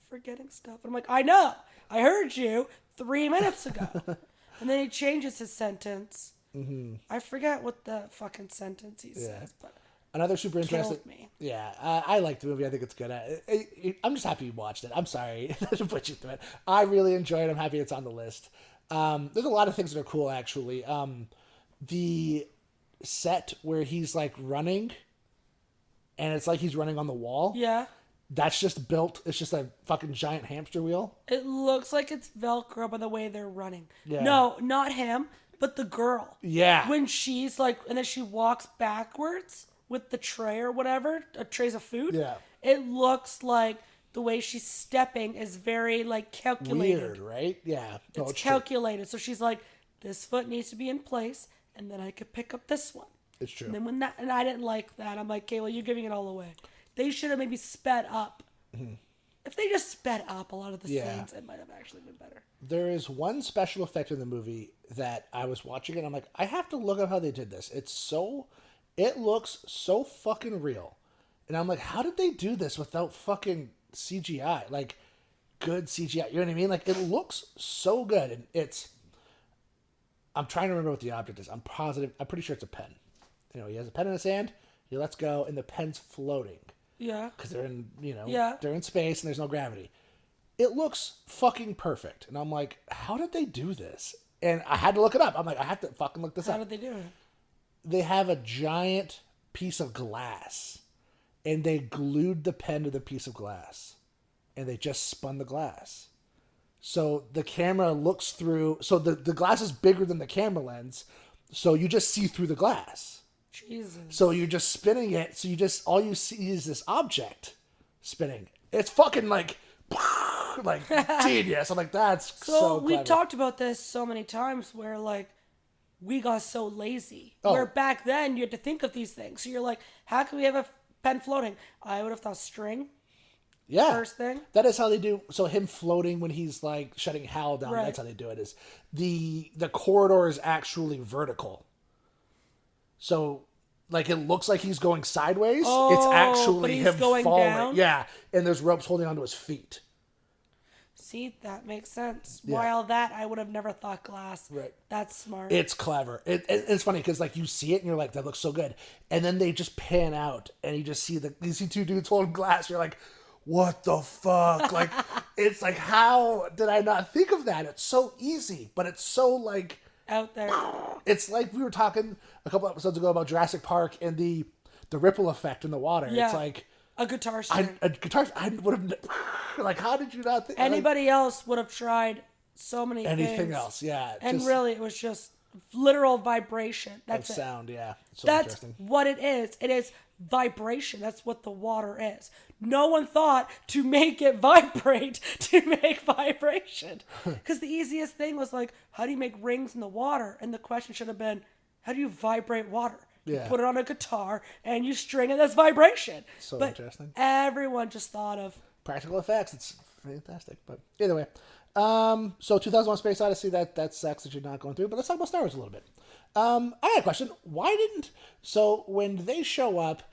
Forgetting stuff. And I'm like, I know. I heard you 3 minutes ago. And then he changes his sentence. Mm-hmm. I forget what the fucking sentence he says, but another super interesting. Killed me. Yeah, I like the movie. I think it's good. I'm just happy you watched it. I'm sorry to put you through it. I really enjoyed it. I'm happy it's on the list. There's a lot of things that are cool, actually. The set where he's like running, and it's like he's running on the wall. Yeah. That's just built. It's just a fucking giant hamster wheel. It looks like it's Velcro by the way they're running. Yeah. No, not him, but the girl. Yeah. When she's like, and then she walks backwards with the tray or whatever, trays of food. Yeah. It looks like the way she's stepping is very like calculated. Weird, right? Yeah. No, it's calculated. True. So she's like, this foot needs to be in place, and then I could pick up this one. It's true. And then and I didn't like that. I'm like, okay, well, you're giving it all away. They should have maybe sped up. Mm-hmm. If they just sped up a lot of the scenes, it might have actually been better. There is one special effect in the movie that I was watching and I'm like, I have to look up how they did this. It looks so fucking real. And I'm like, how did they do this without fucking CGI? Like, good CGI. You know what I mean? Like, it looks so good. And I'm trying to remember what the object is. I'm pretty sure it's a pen. He has a pen in his hand. He lets go and the pen's floating. Yeah. Because they're in, they're in space and there's no gravity. It looks fucking perfect. And I'm like, how did they do this? And I had to look it up. I'm like, I have to fucking look this up. How did they do it? They have a giant piece of glass. And they glued the pen to the piece of glass. And they just spun the glass. So the camera looks through. So the glass is bigger than the camera lens. So you just see through the glass. Jesus. So you're just spinning it. So all you see is this object spinning. It's fucking like genius. I'm like, that's so we've clever. talked about this so many times where like we got so lazy. Where back then you had to think of these things. So you're like, how can we have a pen floating? I would have thought string. Yeah. First thing. That is how they do. So him floating when he's like shutting Hal down. Right. That's how they do it. Is the corridor is actually vertical. So, like, it looks like he's going sideways. It's actually him going falling. Down? Yeah, and there's ropes holding onto his feet. See, that makes sense. Yeah. While that, I would have never thought glass. Right. That's smart. It's clever. It's funny because, like, you see it and you're like, that looks so good. And then they just pan out and you just see you see two dudes holding glass. You're like, what the fuck? Like, it's like, how did I not think of that? It's so easy, but it's so, like... out there. It's like we were talking a couple episodes ago about Jurassic Park and the ripple effect in the water. Yeah. It's like a guitar string. I would have like, how did you not think anybody else would have tried so many anything things. Else? Yeah. And really it was just literal vibration. That's Of it. sound, yeah. So That's interesting. what it is. It is vibration. That's what the water is. No one thought to make it vibrate to make vibration. Because the easiest thing was like, how do you make rings in the water? And the question should have been, how do you vibrate water? You Yeah. put it on a guitar and you string it. That's vibration. So but interesting. Everyone just thought of, Practical effects. It's fantastic. But either way. So 2001 Space Odyssey, that sucks that you're not going through. But let's talk about Star Wars a little bit. I had a question. Why didn't... So when they show up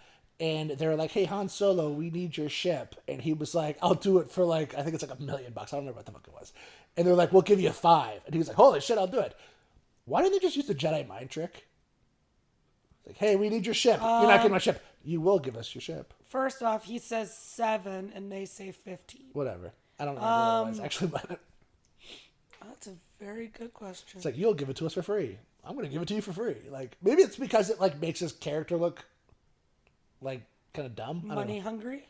and they're like, hey, Han Solo, we need your ship. And he was like, I'll do it for like, I think it's like $1 million. I don't remember what the fuck it was. And they're like, we'll give you 5. And he was like, holy shit, I'll do it. Why didn't they just use the Jedi mind trick? Like, hey, we need your ship. You're not getting my ship. You will give us your ship. first off, he says 7 and they say 15. Whatever. I don't remember what it was, actually. But That's a very good question. it's like, you'll give it to us for free. I'm going to give it to you for free. Like, maybe it's because it, like, makes his character look, like, kind of dumb. I don't Money know. hungry?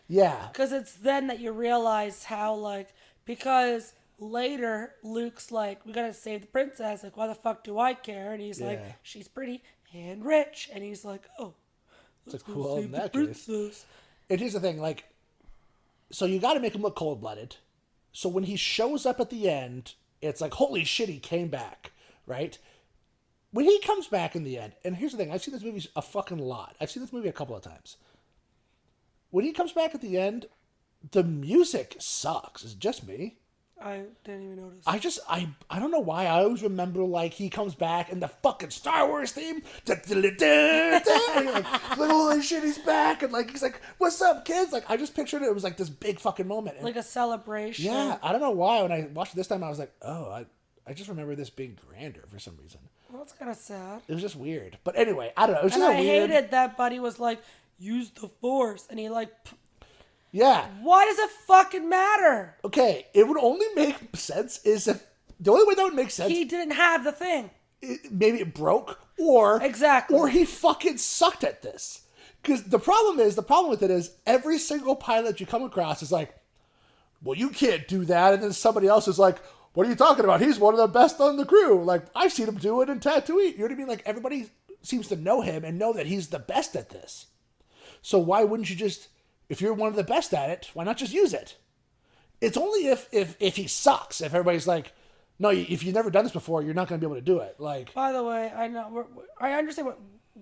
Yeah. Because it's then that you realize how, like, because later Luke's like, we gotta save the princess. Like, why the fuck do I care? And he's like, Yeah. she's pretty and rich. And he's like, oh, It's let's like, go well, in save the that case. princess. And here's the thing, like, so you got to make him look cold-blooded. So when he shows up at the end, it's like, holy shit, he came back, right? When he comes back in the end, and here's the thing, I've seen this movie a fucking lot. I've seen this movie a couple of times. When he comes back at the end, the music sucks. Is it just me? I didn't even notice. I don't know why I always remember, like, he comes back and the fucking Star Wars theme, and you're like, holy shit, he's back, and like, he's like, what's up, kids? Like, I just pictured it was like this big fucking moment. And Like a celebration. yeah, I don't know why, when I watched it this time, I was like, oh, I just remember this being grander for some reason. Well, that's kind of sad. It was just weird. But anyway, I don't know. It was And just I weird. hated that Buddy was like, use the Force. And he like, Yeah. why does it fucking matter? Okay, it would only make sense is if, the only way that would make sense, He didn't have the thing. maybe it broke, or Exactly. or he fucking sucked at this. Because the problem with it is every single pilot you come across is like, well, you can't do that, and then somebody else is like, what are you talking about? He's one of the best on the crew. Like, I've seen him do it in Tatooine. You know what I mean? Like, everybody seems to know him and know that he's the best at this. So why wouldn't you just, if you're one of the best at it, why not just use it? It's only if he sucks. If everybody's like, no, if you've never done this before, you're not going to be able to do it. Like, By the way, I understand what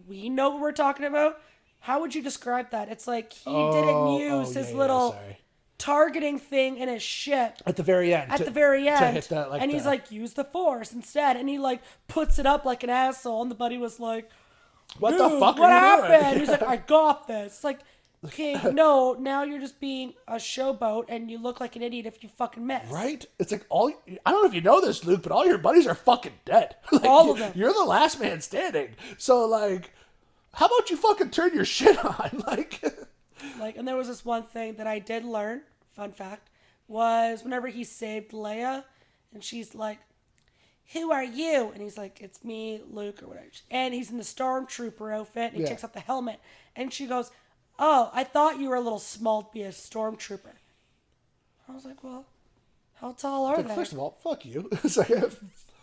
we know what we're talking about. How would you describe that? It's like he didn't use his little sorry. targeting thing in his ship At the very end. at the very end. To hit the, like, and he's like, use the Force instead. And he like puts it up like an asshole. And the buddy was like, what the "Dude, fuck what are you happened? doing? He's like, I got this. It's like, okay, no, now you're just being a showboat and you look like an idiot if you fucking miss. Right? It's like I don't know if you know this, Luke, but all your buddies are fucking dead. Like, All of them. You're the last man standing. So, like, how about you fucking turn your shit on? Like, and there was this one thing that I did learn, fun fact, was whenever he saved Leia, and she's like, who are you? And he's like, it's me, Luke, or whatever. And he's in the stormtrooper outfit, and he Yeah. takes off the helmet. And she goes, oh, I thought you were a little small to be a stormtrooper. I was like, well, how tall are Like, they? first of all, fuck you. It's like,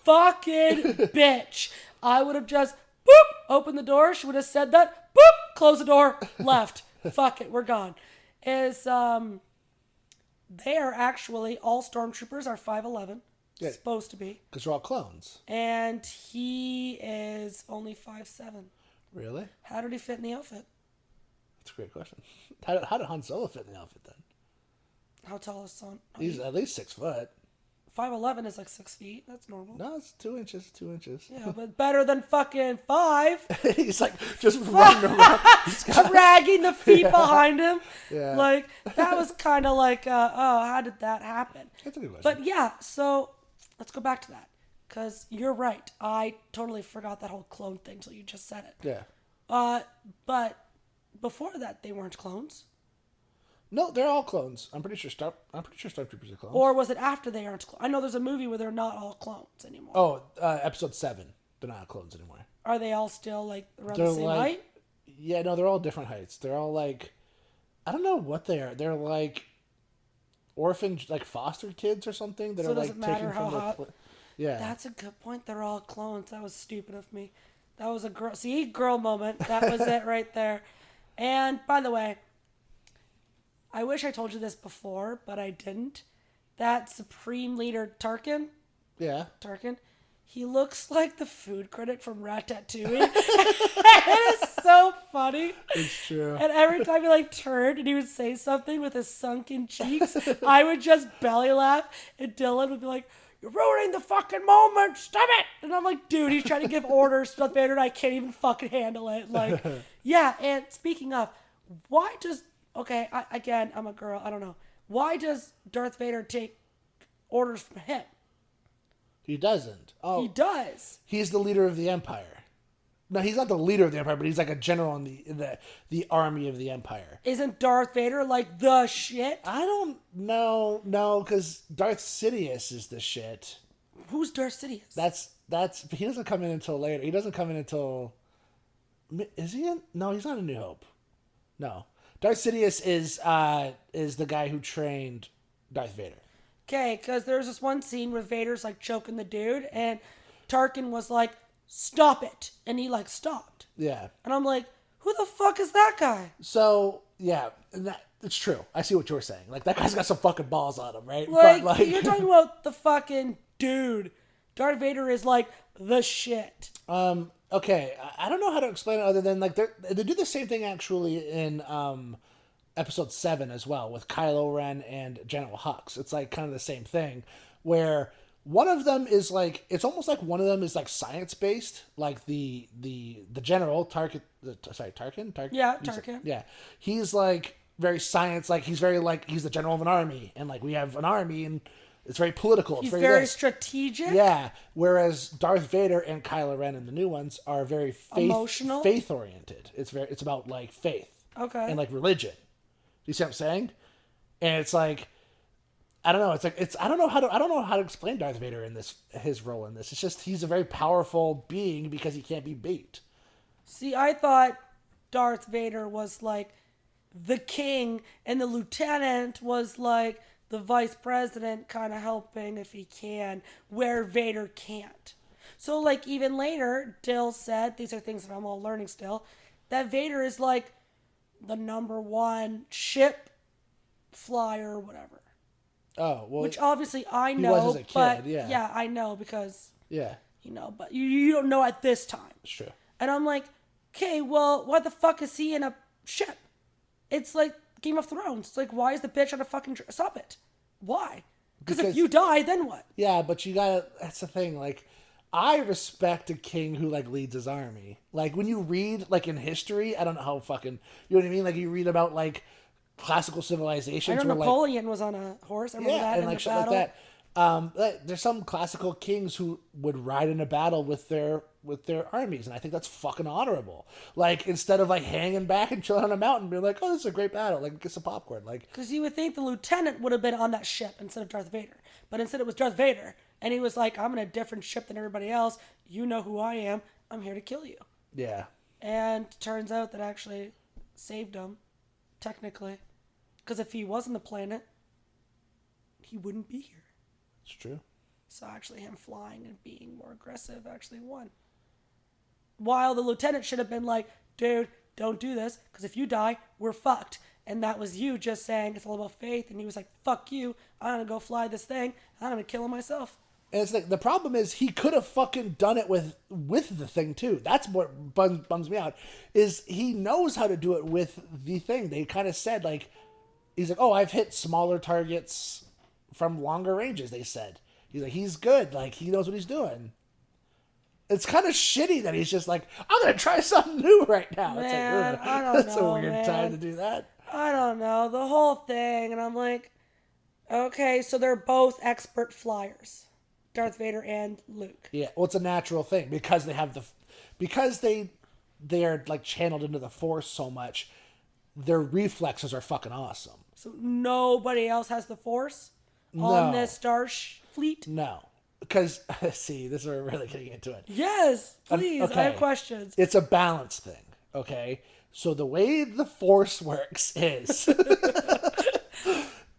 Fucking bitch. I would have just, boop, opened the door. She would have said that, boop, close the door, left. Fuck it, we're gone. They are actually, all stormtroopers are 5'11", Yeah. supposed to be. because they're all clones. And he is only 5'7". Really? How did he fit in the outfit? That's a great question. How did Han Solo fit in the outfit then? How tall is Son? He's at least 6 foot. 5'11" is like 6 feet. That's normal. No, it's 2 inches. 2 inches. Yeah, but better than fucking 5. He's like just running around. He's got, Dragging the feet behind him. Yeah. Like, that was kind of like, oh, how did that happen? That's a good question. But yeah, so let's go back to that. Because you're right. I totally forgot that whole clone thing till you just said it. yeah. But before that, they weren't clones. No, they're all clones. I'm pretty sure Stormtroopers are clones. Or was it after they aren't clones? I know there's a movie where they're not all clones anymore. Oh, episode 7. They're not clones anymore. Are they all still like around They're the same like, height? Yeah, no, they're all different heights. They're all like, I don't know what they are. They're like orphan, like foster kids or something that So are does like it matter taken how from hot? their. Yeah. That's a good point. They're all clones. That was stupid of me. That was a girl moment. That was it right there. And by the way, I wish I told you this before, but I didn't. That Supreme Leader Tarkin, he looks like the food critic from Ratatouille. It is so funny. It's true. And every time he turned and he would say something with his sunken cheeks, I would just belly laugh, and Dylan would be like, "You're ruining the fucking moment, stop it!" And I'm like, dude, he's trying to give orders to Darth Vader and I can't even fucking handle it. Yeah, and speaking of, why does, again, I'm a girl, I don't know. Why does Darth Vader take orders from him? He doesn't. Oh, He does. He's the leader of the Empire. No, he's not the leader of the Empire, but he's like a general in the army of the Empire. Isn't Darth Vader the shit? I don't know. No, because Darth Sidious is the shit. Who's Darth Sidious? That's he doesn't come in until later. He doesn't come in until. Is he in? No, he's not in New Hope. No, Darth Sidious is the guy who trained Darth Vader. Okay, because there's this one scene where Vader's choking the dude, and Tarkin was like, "Stop it," and he stopped. Yeah, and I'm like, who the fuck is that guy? So yeah, and it's true. I see what you're saying. That guy's got some fucking balls on him, right? But you're talking about the fucking dude. Darth Vader is the shit. Okay, I don't know how to explain it other than they do the same thing actually in Episode 7 as well with Kylo Ren and General Hux. It's kind of the same thing where one of them is it's almost like one of them is science based, the general Tarkin. Tarkin. Yeah, Tarkin. Yeah, he's very science. He's very he's the general of an army, and we have an army, and it's very political. He's it's very strategic. Yeah, whereas Darth Vader and Kylo Ren and the new ones are very emotional, faith oriented. It's about faith, okay, and religion. You see what I'm saying? And it's I don't know. I don't know how to explain Darth Vader in his role in this. It's just he's a very powerful being because he can't be beat. See, I thought Darth Vader was the king, and the lieutenant was the vice president, kind of helping if he can, where Vader can't. So even later, Dill said, these are things that I'm all learning still, that Vader is the number one ship flyer or whatever. Oh, well. Which obviously I know, he was as a kid, but yeah. I know because, yeah, but you don't know at this time. It's true. And I'm okay, well, why the fuck is he in a ship? It's Game of Thrones. It's why is the bitch on a fucking stop it? Why? Because if you die, then what? Yeah, but you gotta, that's the thing, I respect a king who leads his army. When you read in history, I don't know how fucking, you know what I mean? You read about classical civilizations. I know Napoleon was on a horse. I remember that in the shit battle. Like that. There's some classical kings who would ride in a battle with their armies, and I think that's fucking honorable. Instead of hanging back and chilling on a mountain, being oh, this is a great battle, get some popcorn, Because you would think the lieutenant would have been on that ship instead of Darth Vader, but instead it was Darth Vader. And he was I'm in a different ship than everybody else. You know who I am. I'm here to kill you. Yeah. And turns out that actually saved him, technically. Because if he wasn't the planet, he wouldn't be here. It's true. So actually him flying and being more aggressive actually won. While the lieutenant should have been dude, don't do this. Because if you die, we're fucked. And that was you just saying it's all about faith. And he was fuck you. I'm going to go fly this thing. I'm going to kill him myself. And it's the problem is he could have fucking done it with the thing too. That's what bums me out. Is he knows how to do it with the thing. They kind of said he's oh, I've hit smaller targets from longer ranges. They said he's good. He knows what he's doing. It's kind of shitty that he's just I'm gonna try something new right now. Man, it's I don't that's know, a weird man. time to do that. I don't know the whole thing, and I'm okay, so they're both expert flyers. Darth Vader and Luke. Yeah, well, it's a natural thing because they have because they are channeled into the Force so much. Their reflexes are fucking awesome. So nobody else has the Force on this star fleet. No, because see, this is where we're really getting into it. Yes, please. Okay. I have questions. It's a balance thing. Okay, so the way the Force works is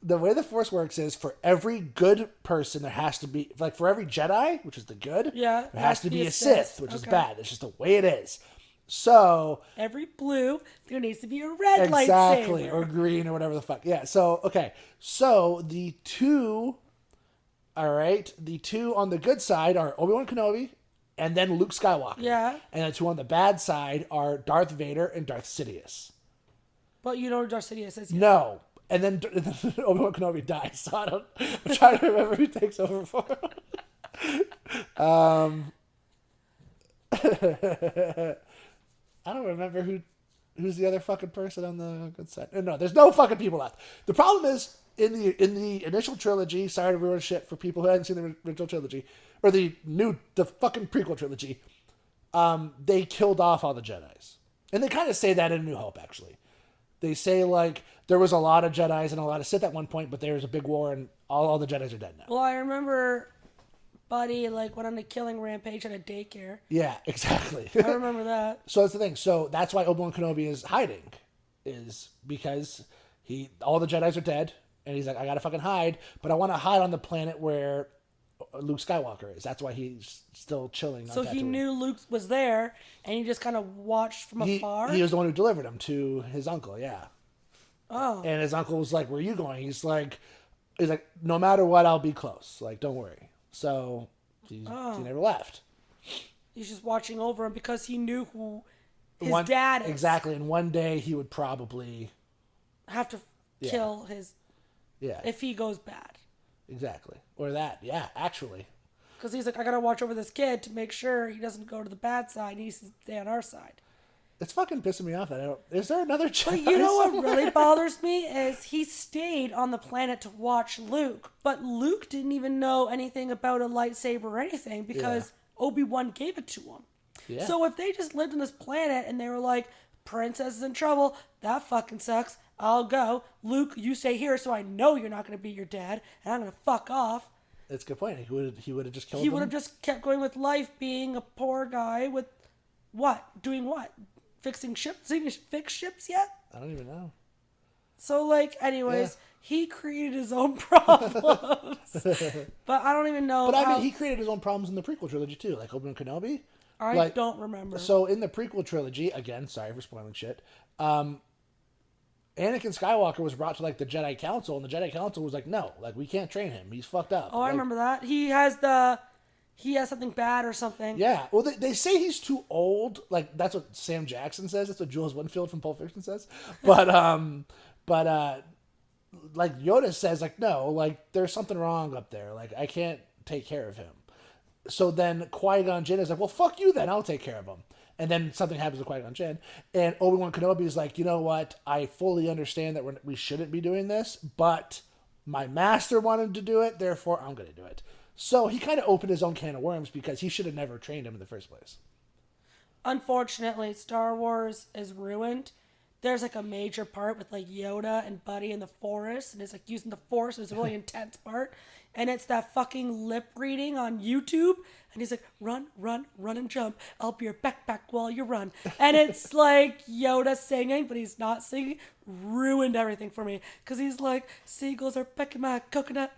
the way the Force works is for every good person, there has to be, like for every Jedi, which is the good, Yeah, there has to be a Sith, which is bad. It's just the way it is. So every blue, there needs to be a red exactly, lightsaber. or green or whatever the fuck. Yeah. So okay, so the two on the good side are Obi-Wan Kenobi, and then Luke Skywalker. Yeah. And the two on the bad side are Darth Vader and Darth Sidious. But you know what Darth Sidious is. No. And then Obi-Wan Kenobi dies, so I'm trying to remember who takes over for him. I don't remember who's the other fucking person on the good side. No, there's no fucking people left. The problem is, in the initial trilogy, sorry to ruin shit for people who hadn't seen the original trilogy, or the fucking prequel trilogy, they killed off all the Jedis. And they kind of say that in A New Hope, actually. They say, like, there was a lot of Jedis and a lot of Sith at one point, but there was a big war and all the Jedis are dead now. Well, I remember Buddy, like, went on a killing rampage at a daycare. Yeah, exactly. I remember that. So that's the thing. So that's why Obi-Wan Kenobi is hiding, is because all the Jedis are dead, and he's like, I gotta fucking hide, but I want to hide on the planet where Luke Skywalker is. That's why he's still chilling. So on he Tatooine. knew Luke was there, and he just kind of watched from afar. He was the one who delivered him to his uncle. Yeah. Oh. And his uncle was like, "Where are you going?" He's like, "No matter what, I'll be close. Like, don't worry." So he never left. He's just watching over him because he knew who his One, dad is. Exactly. And one day he would probably have to kill his. Yeah. If he goes bad. Exactly. Or that. Yeah. Actually. Because he's like, I gotta watch over this kid to make sure he doesn't go to the bad side. He needs to stay on our side. It's fucking pissing me off that I don't. Is there another Jedi? But you know what really bothers me is he stayed on the planet to watch Luke, but Luke didn't even know anything about a lightsaber or anything because Obi-Wan gave it to him. Yeah. So if they just lived on this planet and they were like, Princess is in trouble, that fucking sucks, I'll go. Luke, you stay here so I know you're not going to be your dad, and I'm going to fuck off. That's a good point. He would have just killed He them. would have just kept going with life being a poor guy with what? Doing what? Fixing ships? Has he fixed ships yet? I don't even know. So, like, anyways, he created his own problems. But I don't even know. But I mean, he created his own problems in the prequel trilogy too, like Obi-Wan Kenobi. I don't remember. So in the prequel trilogy, again, sorry for spoiling shit. Anakin Skywalker was brought to like the Jedi Council, and the Jedi Council was like, "No, like we can't train him. He's fucked up." Oh, I remember that. He has something bad or something. Yeah. Well, they say he's too old. Like that's what Sam Jackson says. That's what Jules Winfield from Pulp Fiction says. But like Yoda says, like no, like there's something wrong up there. Like I can't take care of him. So then Qui-Gon Jinn is like, well, fuck you then. I'll take care of him. And then something happens to Qui-Gon Jinn. And Obi-Wan Kenobi is like, you know what? I fully understand that we shouldn't be doing this, but my master wanted to do it, therefore I'm going to do it. So he kind of opened his own can of worms because he should have never trained him in the first place. Unfortunately, Star Wars is ruined. There's like a major part with like Yoda and Buddy in the forest, and it's like using the Force. It's a really intense part. And it's that fucking lip reading on YouTube. And he's like, run, run, run and jump. I'll be your backpack while you run. And it's like Yoda singing, but he's not singing. Ruined everything for me. Because he's like, seagulls are pecking my coconut.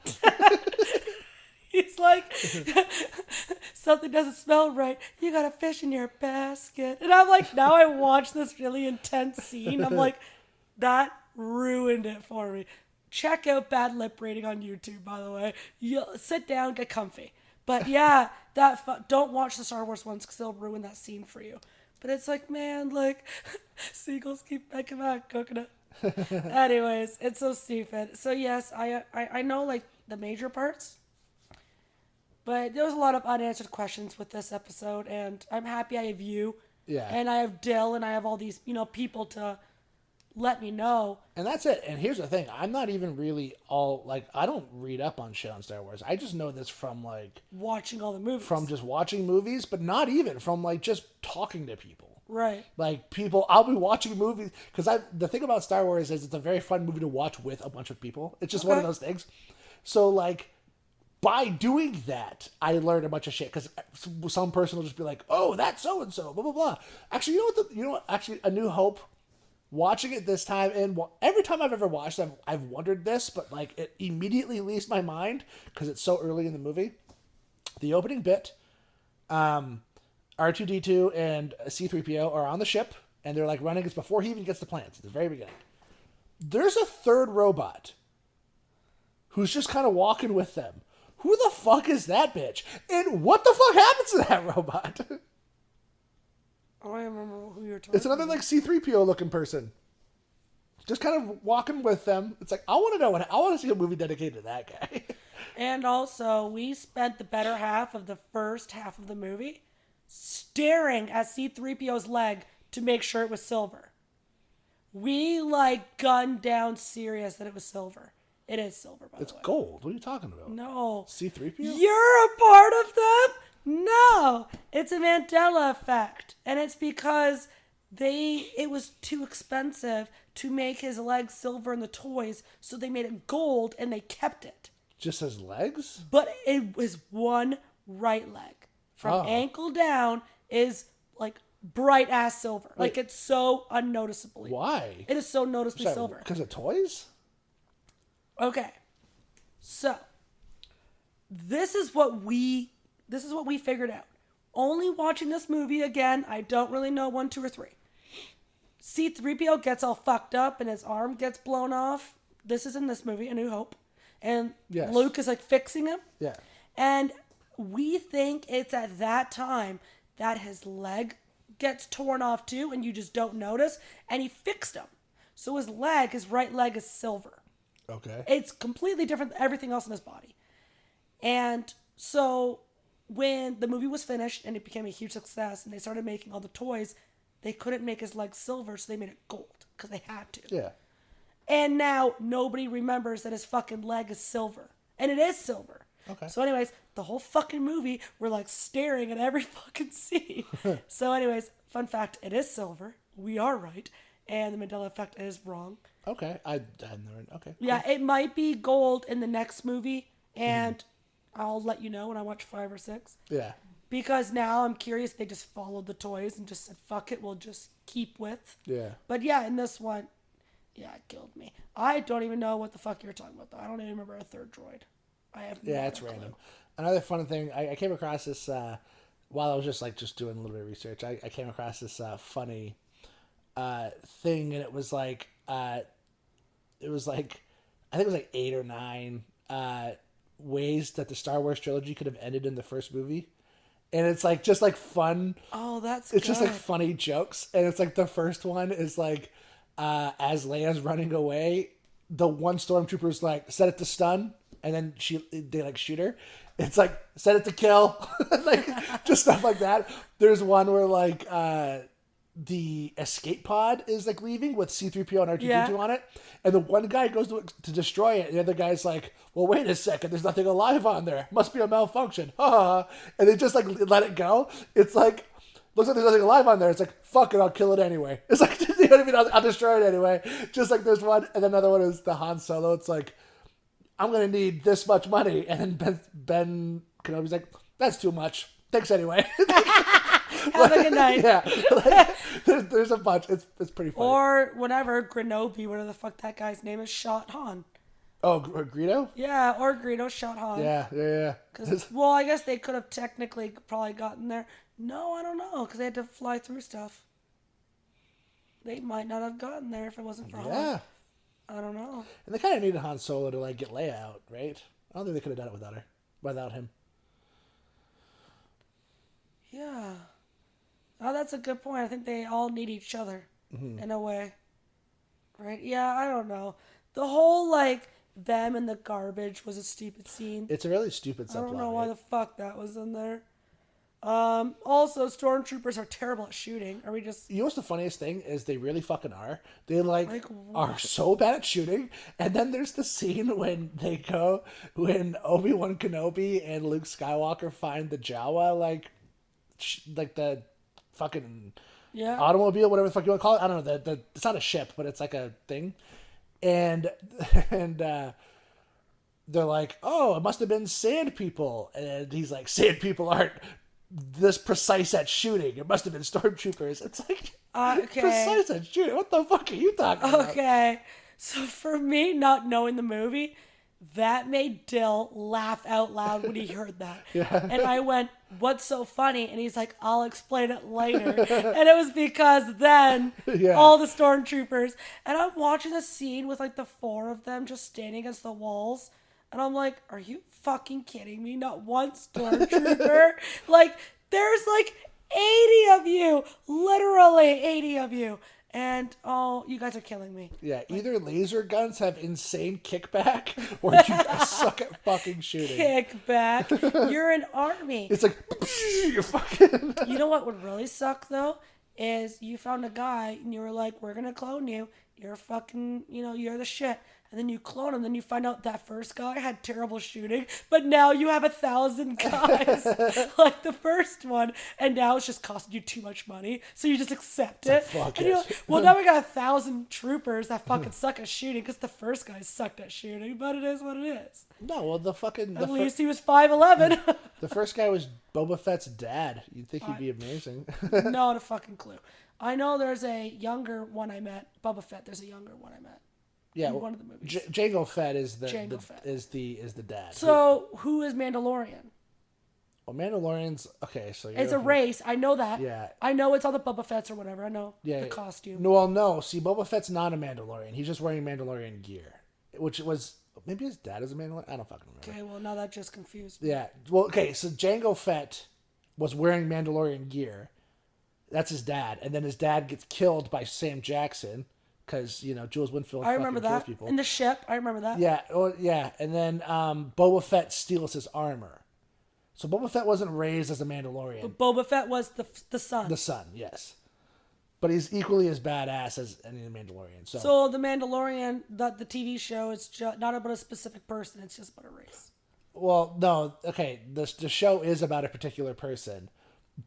He's like, something doesn't smell right. You got a fish in your basket. And I'm like, now I watch this really intense scene. I'm like, that ruined it for me. Check out bad lip reading on YouTube, by the way. You sit down, get comfy. But yeah, don't watch the Star Wars ones because they'll ruin that scene for you. But it's like, man, like, seagulls keep making my coconut. Anyways, it's so stupid. So yes, I know like the major parts. But there was a lot of unanswered questions with this episode, and I'm happy I have you. Yeah. And I have Dill, and I have all these, people to let me know. And that's it. And here's the thing. I'm not even really I don't read up on shit on Star Wars. I just know this from, like... watching all the movies. From just watching movies, but not even. From, like, just talking to people. Right. Like, I'll be watching movies... Because the thing about Star Wars is it's a very fun movie to watch with a bunch of people. It's just one of those things. So, like... by doing that, I learned a bunch of shit because some person will just be like, "Oh, that's so and so," blah blah blah. Actually, you know what? Actually, A New Hope watching it this time, and every time I've ever watched it, I've wondered this, but like it immediately leaves my mind because it's so early in the movie. The opening bit, R2D2 and C3PO are on the ship, and they're like running. It's before he even gets the plans at the very beginning. There's a third robot who's just kind of walking with them. Who the fuck is that bitch? And what the fuck happens to that robot? Oh, I remember who you were talking It's another like C3PO looking person. Just kind of walking with them. It's like, I want to see a movie dedicated to that guy. And also, we spent the better half of the first half of the movie staring at C3PO's leg to make sure it was silver. We like gunned down serious that it was silver. It is silver, by the way. It's gold. What are you talking about? No. C3PO? You're a part of them? No. It's a Mandela effect. And it's because it was too expensive to make his legs silver in the toys, so they made it gold and they kept it. Just his legs? But it was one right leg. From ankle down is like bright ass silver. Like it's so unnoticeably. Why? It is so noticeably silver. Because of toys? Okay. So this is what we figured out. Only watching this movie again, I don't really know 1, 2, or 3. C3PO gets all fucked up and his arm gets blown off. This is in this movie, A New Hope. And Yes. Luke is like fixing him. Yeah. And we think it's at that time that his leg gets torn off too, and you just don't notice. And he fixed him. So his right leg is silver. Okay. It's completely different than everything else in his body. And so when the movie was finished and it became a huge success and they started making all the toys, they couldn't make his leg silver, so they made it gold because they had to. Yeah. And now nobody remembers that his fucking leg is silver. And it is silver. Okay. So anyways, the whole fucking movie, we're like staring at every fucking scene. So anyways, fun fact, it is silver. We are right. And the Mandela effect is wrong. Okay. I never. Okay. Yeah, it might be gold in the next movie. And I'll let you know when I watch 5 or 6. Yeah. Because now I'm curious, they just followed the toys and just said, fuck it, we'll just keep with. Yeah. But yeah, in this one, yeah, it killed me. I don't even know what the fuck you're talking about, though. I don't even remember a third droid. I have no It's clue. random. Another fun thing, I came across this while I was just doing a little bit of research. I came across this funny thing, and it was like I think it was like 8 or 9 ways that the Star Wars trilogy could have ended in the first movie. And it's like just like fun. Oh, that's It's good. just like funny jokes. And it's like the first one is like as Leia's running away, the one stormtrooper's like, set it to stun, and then they like shoot her. It's like, set it to kill. Like just stuff like that. There's one where like the escape pod is like leaving with C3PO and R2D2 on it, and the one guy goes to destroy it, and the other guy's like, well, wait a second, there's nothing alive on there, must be a malfunction. And they just like let it go. It's like, looks like there's nothing alive on there. It's like, fuck it, I'll kill it anyway. It's like, you know what I mean? I'll destroy it anyway. Just like there's one, and another one is the Han Solo. It's like, I'm gonna need this much money, and then Ben Kenobi's like, that's too much, thanks anyway. Have a good night. Yeah, like, there's a bunch. It's pretty funny. Or whatever, Grenobi, whatever the fuck that guy's name is, shot Han. Oh, Greedo? Yeah, or Greedo shot Han. Yeah. Well, I guess they could have technically probably gotten there. No, I don't know, because they had to fly through stuff. They might not have gotten there if it wasn't for Han. I don't know. And they kind of needed Han Solo to like get Leia out, right? I don't think they could have done it without him. Yeah. Oh, that's a good point. I think they all need each other in a way. Right? Yeah, I don't know. The whole, like, them in the garbage was a stupid scene. It's a really stupid subplot. I don't know why the fuck that was in there. Also, stormtroopers are terrible at shooting. Are we just... You know what's the funniest thing is they really fucking are. They are so bad at shooting. And then there's the scene when Obi-Wan Kenobi and Luke Skywalker find the Jawa, like the fucking automobile, whatever the fuck you want to call it. I don't know. It's not a ship, but it's like a thing. And they're like, oh, it must have been sand people. And he's like, sand people aren't this precise at shooting. It must have been stormtroopers. It's like Okay. precise at shooting. What the fuck are you talking about? Okay. So for me, not knowing the movie, that made Dill laugh out loud when he heard that. Yeah. And I went, "What's so funny?" And he's like, "I'll explain it later." And it was because then Yeah. all the stormtroopers, and I'm watching the scene with like the 4 of them just standing against the walls. And I'm like, "Are you fucking kidding me? Not one stormtrooper?" Like, there's like 80 of you. Literally 80 of you. And, oh, you guys are killing me. Yeah, either laser guns have insane kickback, or you guys suck at fucking shooting. Kickback. You're an army. It's like, you're fucking... You know what would really suck, though? Is you found a guy and you were like, "We're going to clone you. You're fucking, you're the shit." And then you clone him. Then you find out that first guy had terrible shooting. But now you have 1,000 guys like the first one. And now it's just costing you too much money. So you just accept it. fuck and you're it. like, well, now we got 1,000 troopers that fucking suck at shooting because the first guy sucked at shooting. But it is what it is. No, well, the fucking... At least he was 5'11". The first guy was Boba Fett's dad. You'd think he'd be amazing. Not a fucking clue. I know there's a younger one I met. Boba Fett, there's a younger one I met. Yeah, in one of the movies. Jango Fett is Jango Fett. is the dad. So who is Mandalorian? Well, Mandalorians. Okay, so It's a race. I know that. Yeah. I know it's all the Boba Fett's or whatever. I know Yeah, the costume. No, well, no. See, Boba Fett's not a Mandalorian. He's just wearing Mandalorian gear, which was maybe his dad is a Mandalorian. I don't fucking remember. Okay, well now that just confused me. Yeah. Well, okay. So Jango Fett was wearing Mandalorian gear. That's his dad, and then his dad gets killed by Sam Jackson because Jules Winfield. I remember fucking kills that. people. In the ship, I remember that. Yeah, oh, yeah, and then Boba Fett steals his armor. So Boba Fett wasn't raised as a Mandalorian. But Boba Fett was the son. The son, yes, but he's equally as badass as any Mandalorian. So the Mandalorian, the TV show, is not about a specific person. It's just about a race. Well, no, okay, the show is about a particular person,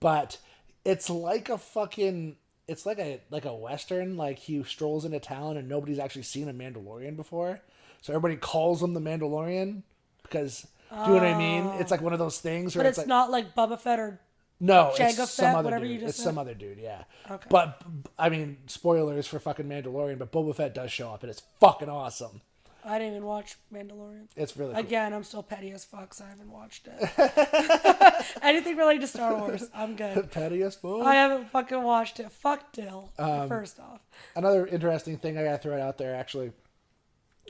but it's like a fucking. It's like a Western, like he strolls into town and nobody's actually seen a Mandalorian before. So everybody calls him the Mandalorian because, do you know what I mean? It's like one of those things where But it's not like Boba Fett or no, Jango it's Fett, some other whatever dude. you just It's said? some other dude, yeah. Okay. But, I mean, spoilers for fucking Mandalorian, but Boba Fett does show up and it's fucking awesome. I didn't even watch Mandalorian. It's really cool. Again, I'm still petty as fuck, so I haven't watched it. Anything related to Star Wars, I'm good. Petty as fuck. I haven't fucking watched it. Fuck Dill, first off. Another interesting thing I gotta throw it out there, actually.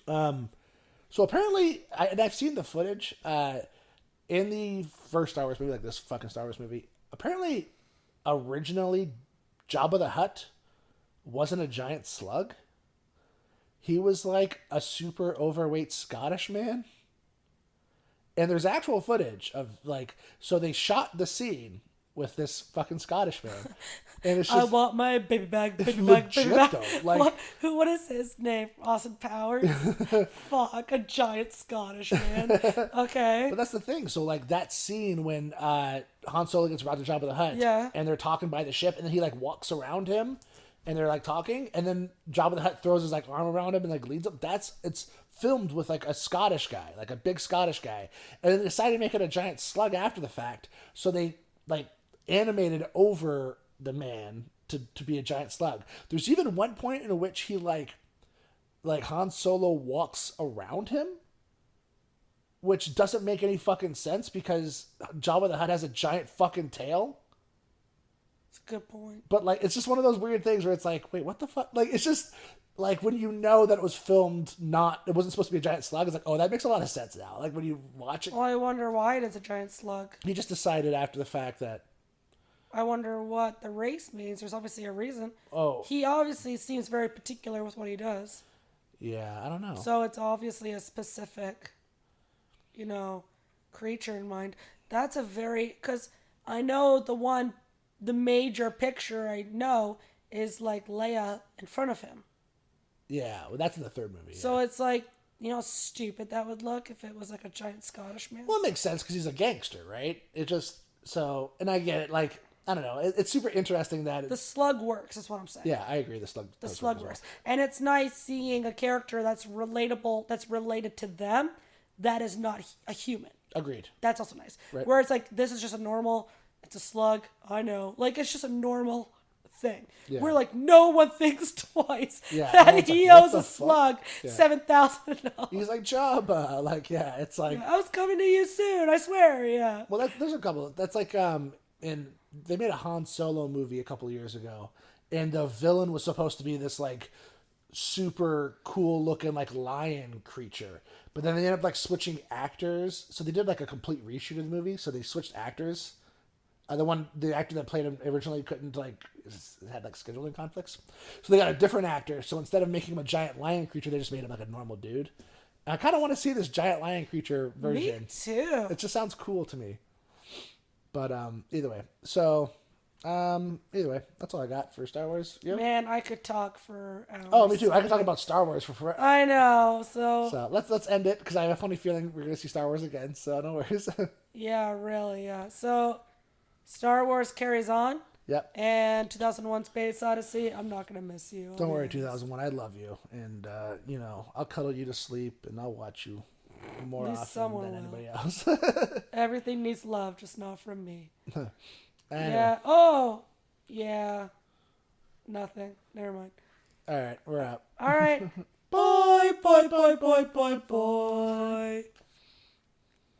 So apparently, and I've seen the footage, in the first Star Wars movie, like this fucking Star Wars movie, apparently, originally, Jabba the Hutt wasn't a giant slug. He was like a super overweight Scottish man. And there's actual footage of so they shot the scene with this fucking Scottish man. And it's just, I want my baby bag, baby it's bag, legit, baby bag. though. What is his name? Austin Powers? Fuck, a giant Scottish man. Okay. But that's the thing. So that scene when Han Solo gets brought to Jabba the Hutt, Yeah. and they're talking by the ship, and then he walks around him, and they're talking, and then Jabba the Hutt throws his arm around him and leads him. It's filmed with a Scottish guy, a big Scottish guy, and then they decided to make it a giant slug after the fact. So they animated over the man to be a giant slug. There's even one point in which he Han Solo walks around him, which doesn't make any fucking sense because Jabba the Hutt has a giant fucking tail. That's a good point. But it's just one of those weird things where it's wait, what the fuck? It's just when you know that it was filmed it wasn't supposed to be a giant slug. It's oh, that makes a lot of sense now. When you watch it, Well, I wonder why it is a giant slug. he just decided after the fact that I wonder what the race means. There's obviously a reason. oh He obviously seems very particular with what he does. yeah, I don't know. So it's obviously a specific, creature in mind. That's because I know the major picture I know is Leia in front of him. Yeah, well, that's in the third movie. So it's how stupid that would look if it was a giant Scottish man. Well, it makes sense because he's a gangster, right? It just and I get it. I don't know. It's super interesting that The slug works, is what I'm saying. yeah, I agree. The slug. The slug works. And it's nice seeing a character that's relatable, that's related to them, that is not a human. Agreed. That's also nice. Right. Where it's this is just a normal It's a slug. I know. Like, it's just a normal thing. Yeah. We're like, no one thinks twice Yeah, that everyone's he like, what owes the a fuck? slug Yeah. $7,000. He's like, Jabba. Like, yeah, it's like... I was coming to you soon, I swear, yeah. Well, there's a couple. That's like they made a Han Solo movie a couple of years ago, and the villain was supposed to be this like super cool looking like lion creature, but then they ended up like switching actors, so they did like a complete reshoot of the movie. So they switched actors. The actor that played him originally couldn't had like scheduling conflicts, so they got a different actor. So instead of making him a giant lion creature, they just made him like a normal dude. And I kind of want to see this giant lion creature version. Me too. It just sounds cool to me. But either way. So either way, that's all I got for Star Wars. Yep. Man, I could talk for hours. Oh, me too. I could talk about Star Wars for forever. I know, so... So let's end it because I have a funny feeling we're gonna see Star Wars again. So no worries. Yeah, really, yeah. So, Star Wars carries on. Yep. And 2001 Space Odyssey, I'm not going to miss you. Don't worry, 2001. I love you, and I'll cuddle you to sleep, and I'll watch you more least often someone than will. anybody else. Everything needs love, just not from me. Anyway. Yeah. Oh, yeah. Nothing. Never mind. All right, we're out. All right. Bye, bye, bye, bye, bye, bye.